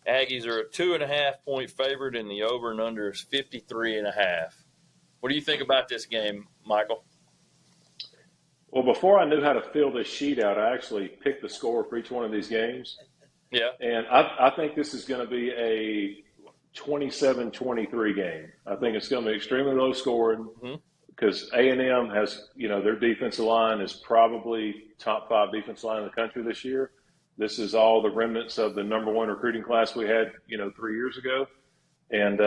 Aggies are a 2.5 point favorite, and the over and under is 53.5. What do you think about this game, Michael? Well, before I knew how to fill this sheet out, I actually picked the score for each one of these games. Yeah. And I think this is going to be a 27-23 game. I think it's going to be extremely low scoring because A&M has, their defensive line is probably top 5 defensive line in the country this year. This is all the remnants of the number 1 recruiting class we had, 3 years ago. And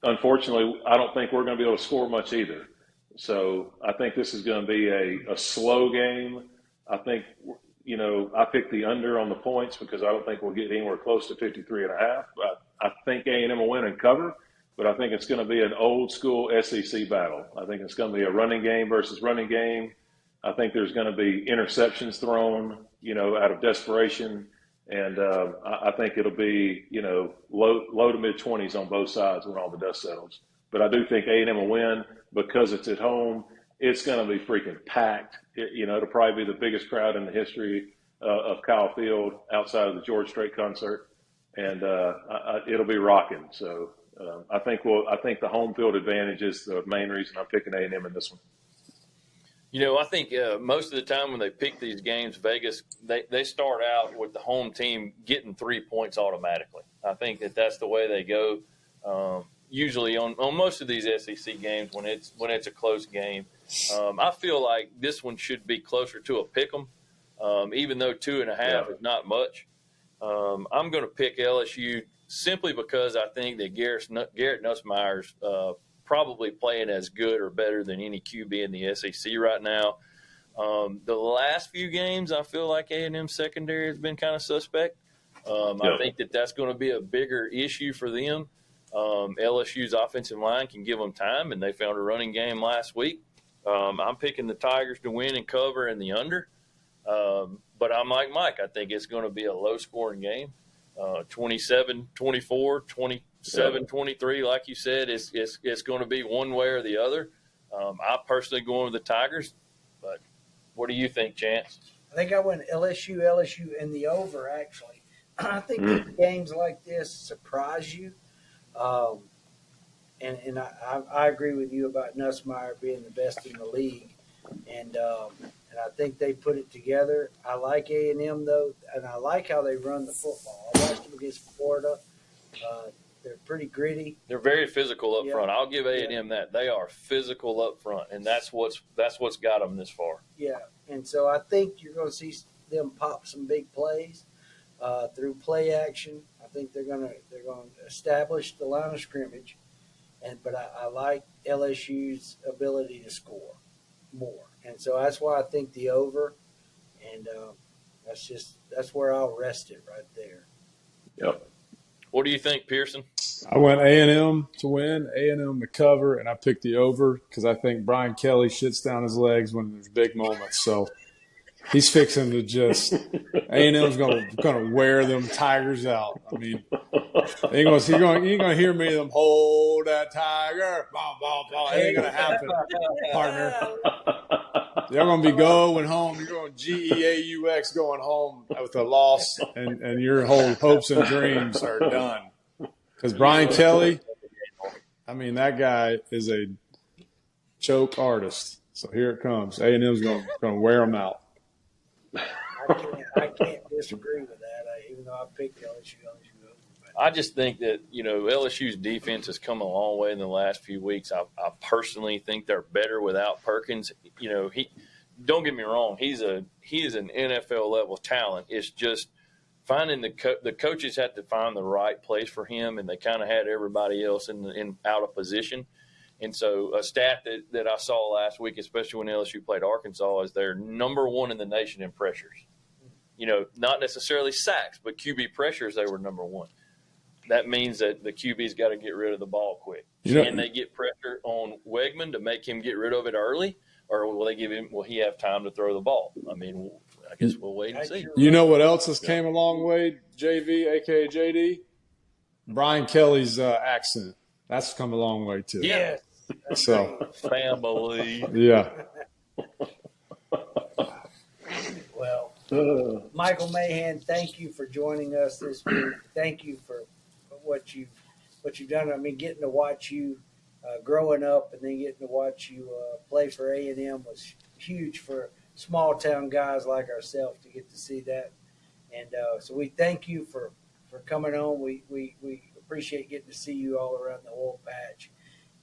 unfortunately, I don't think we're going to be able to score much either. So I think this is going to be a slow game. I think, I picked the under on the points because I don't think we'll get anywhere close to 53.5. I think A&M will win and cover, but I think it's going to be an old school SEC battle. I think it's going to be a running game versus running game. I think there's going to be interceptions thrown, out of desperation. And I think it'll be, low to mid-20s on both sides when all the dust settles. But I do think A&M will win because it's at home. It's going to be freaking packed. It'll probably be the biggest crowd in the history of Kyle Field outside of the George Strait concert. And it'll be rocking. So I think the home field advantage is the main reason I'm picking A&M in this one. I think most of the time when they pick these games, Vegas, they start out with the home team getting 3 points automatically. I think that's the way they go. Usually on most of these SEC games when it's a close game. I feel like this one should be closer to a pick 'em, even though 2.5 is not much. I'm going to pick LSU simply because I think that Garrett Nussmeier's probably playing as good or better than any QB in the SEC right now. The last few games, I feel like A&M secondary has been kind of suspect. I think that's going to be a bigger issue for them. LSU's offensive line can give them time, and they found a running game last week. I'm picking the Tigers to win and cover in the under. But I'm like Mike. I think it's going to be a low-scoring game, 27-24, 27-23. Like you said, it's going to be one way or the other. I personally going with the Tigers, but what do you think, Chance? I think I went LSU in the over, actually. I think games like this surprise you. And I agree with you about Nussmeier being the best in the league. And I think they put it together. I like A&M, though, and I like how they run the football. I watched them against Florida. They're pretty gritty. They're very physical up front. I'll give A&M that. They are physical up front, and that's what's got them this far. Yeah, and so I think you're going to see them pop some big plays through play action. I think they're going to establish the line of scrimmage, but I like LSU's ability to score more, and so that's why I think the over, and that's where I'll rest it right there. Yep. What do you think, Pearson? I went A&M to win, A&M to cover, and I picked the over because I think Brian Kelly shits down his legs when there's big moments. So he's fixing to just A&M's going to wear them Tigers out. I mean, you ain't gonna hear me them hold that Tiger. Blah, blah, blah. It ain't gonna happen, partner. You're gonna be going home. You're going GEAUX going home with a loss, and your whole hopes and dreams are done. Because Brian Kelly, I mean, that guy is a choke artist. So here it comes. A&M's going to wear them out. I can't disagree with that. Even though I picked LSU over, I just think that, LSU's defense has come a long way in the last few weeks. I personally think they're better without Perkins. Don't get me wrong, he is an NFL level talent. It's just finding the coaches had to find the right place for him, and they kind of had everybody else in out of position. And so a stat that I saw last week, especially when LSU played Arkansas, is they're number one in the nation in pressures. Not necessarily sacks, but QB pressures, they were number one. That means that the QB's got to get rid of the ball quick. Can they get pressure on Wegman to make him get rid of it early, or will he have time to throw the ball? I mean, I guess we'll wait and see. You know what else has came a long way, JV, a.k.a. JD? Brian Kelly's accent. That's come a long way, too. Yes. So, family. Yeah. Well, Michael Mahan, thank you for joining us this week. Thank you for what you've done. I mean, getting to watch you growing up and then getting to watch you play for A&M was huge for small town guys like ourselves to get to see that. And so we thank you for coming on. We appreciate getting to see you all around the oil patch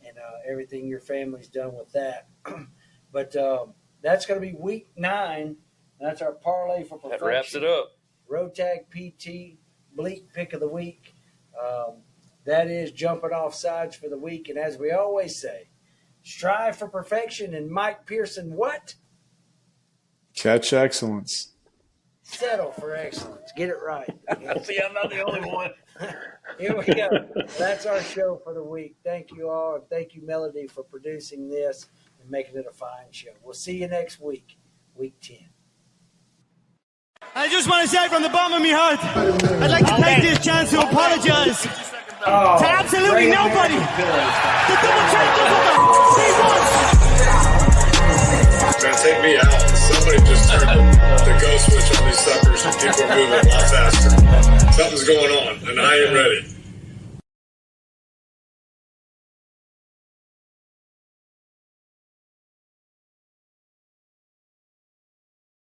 and everything your family's done with that. But that's going to be week 9. That's our parlay for perfection. That wraps it up. Road Tag PT, Bleak Pick of the Week. That is Jumping Offsides for the week. And as we always say, strive for perfection. And Mike Pearson, what? Catch excellence. Settle for excellence. Get it right. See, I'm not the only one. Here we go. That's our show for the week. Thank you all. And thank you, Melody, for producing this and making it a fine show. We'll see you next week, week 10. I just want to say from the bottom of my heart, I'd like to take this chance to apologize to absolutely nobody. The double changes of the C1. Man, take me out. Somebody just turned the ghost switch on these suckers and people are moving a lot faster. Something's going on, and I ain't ready.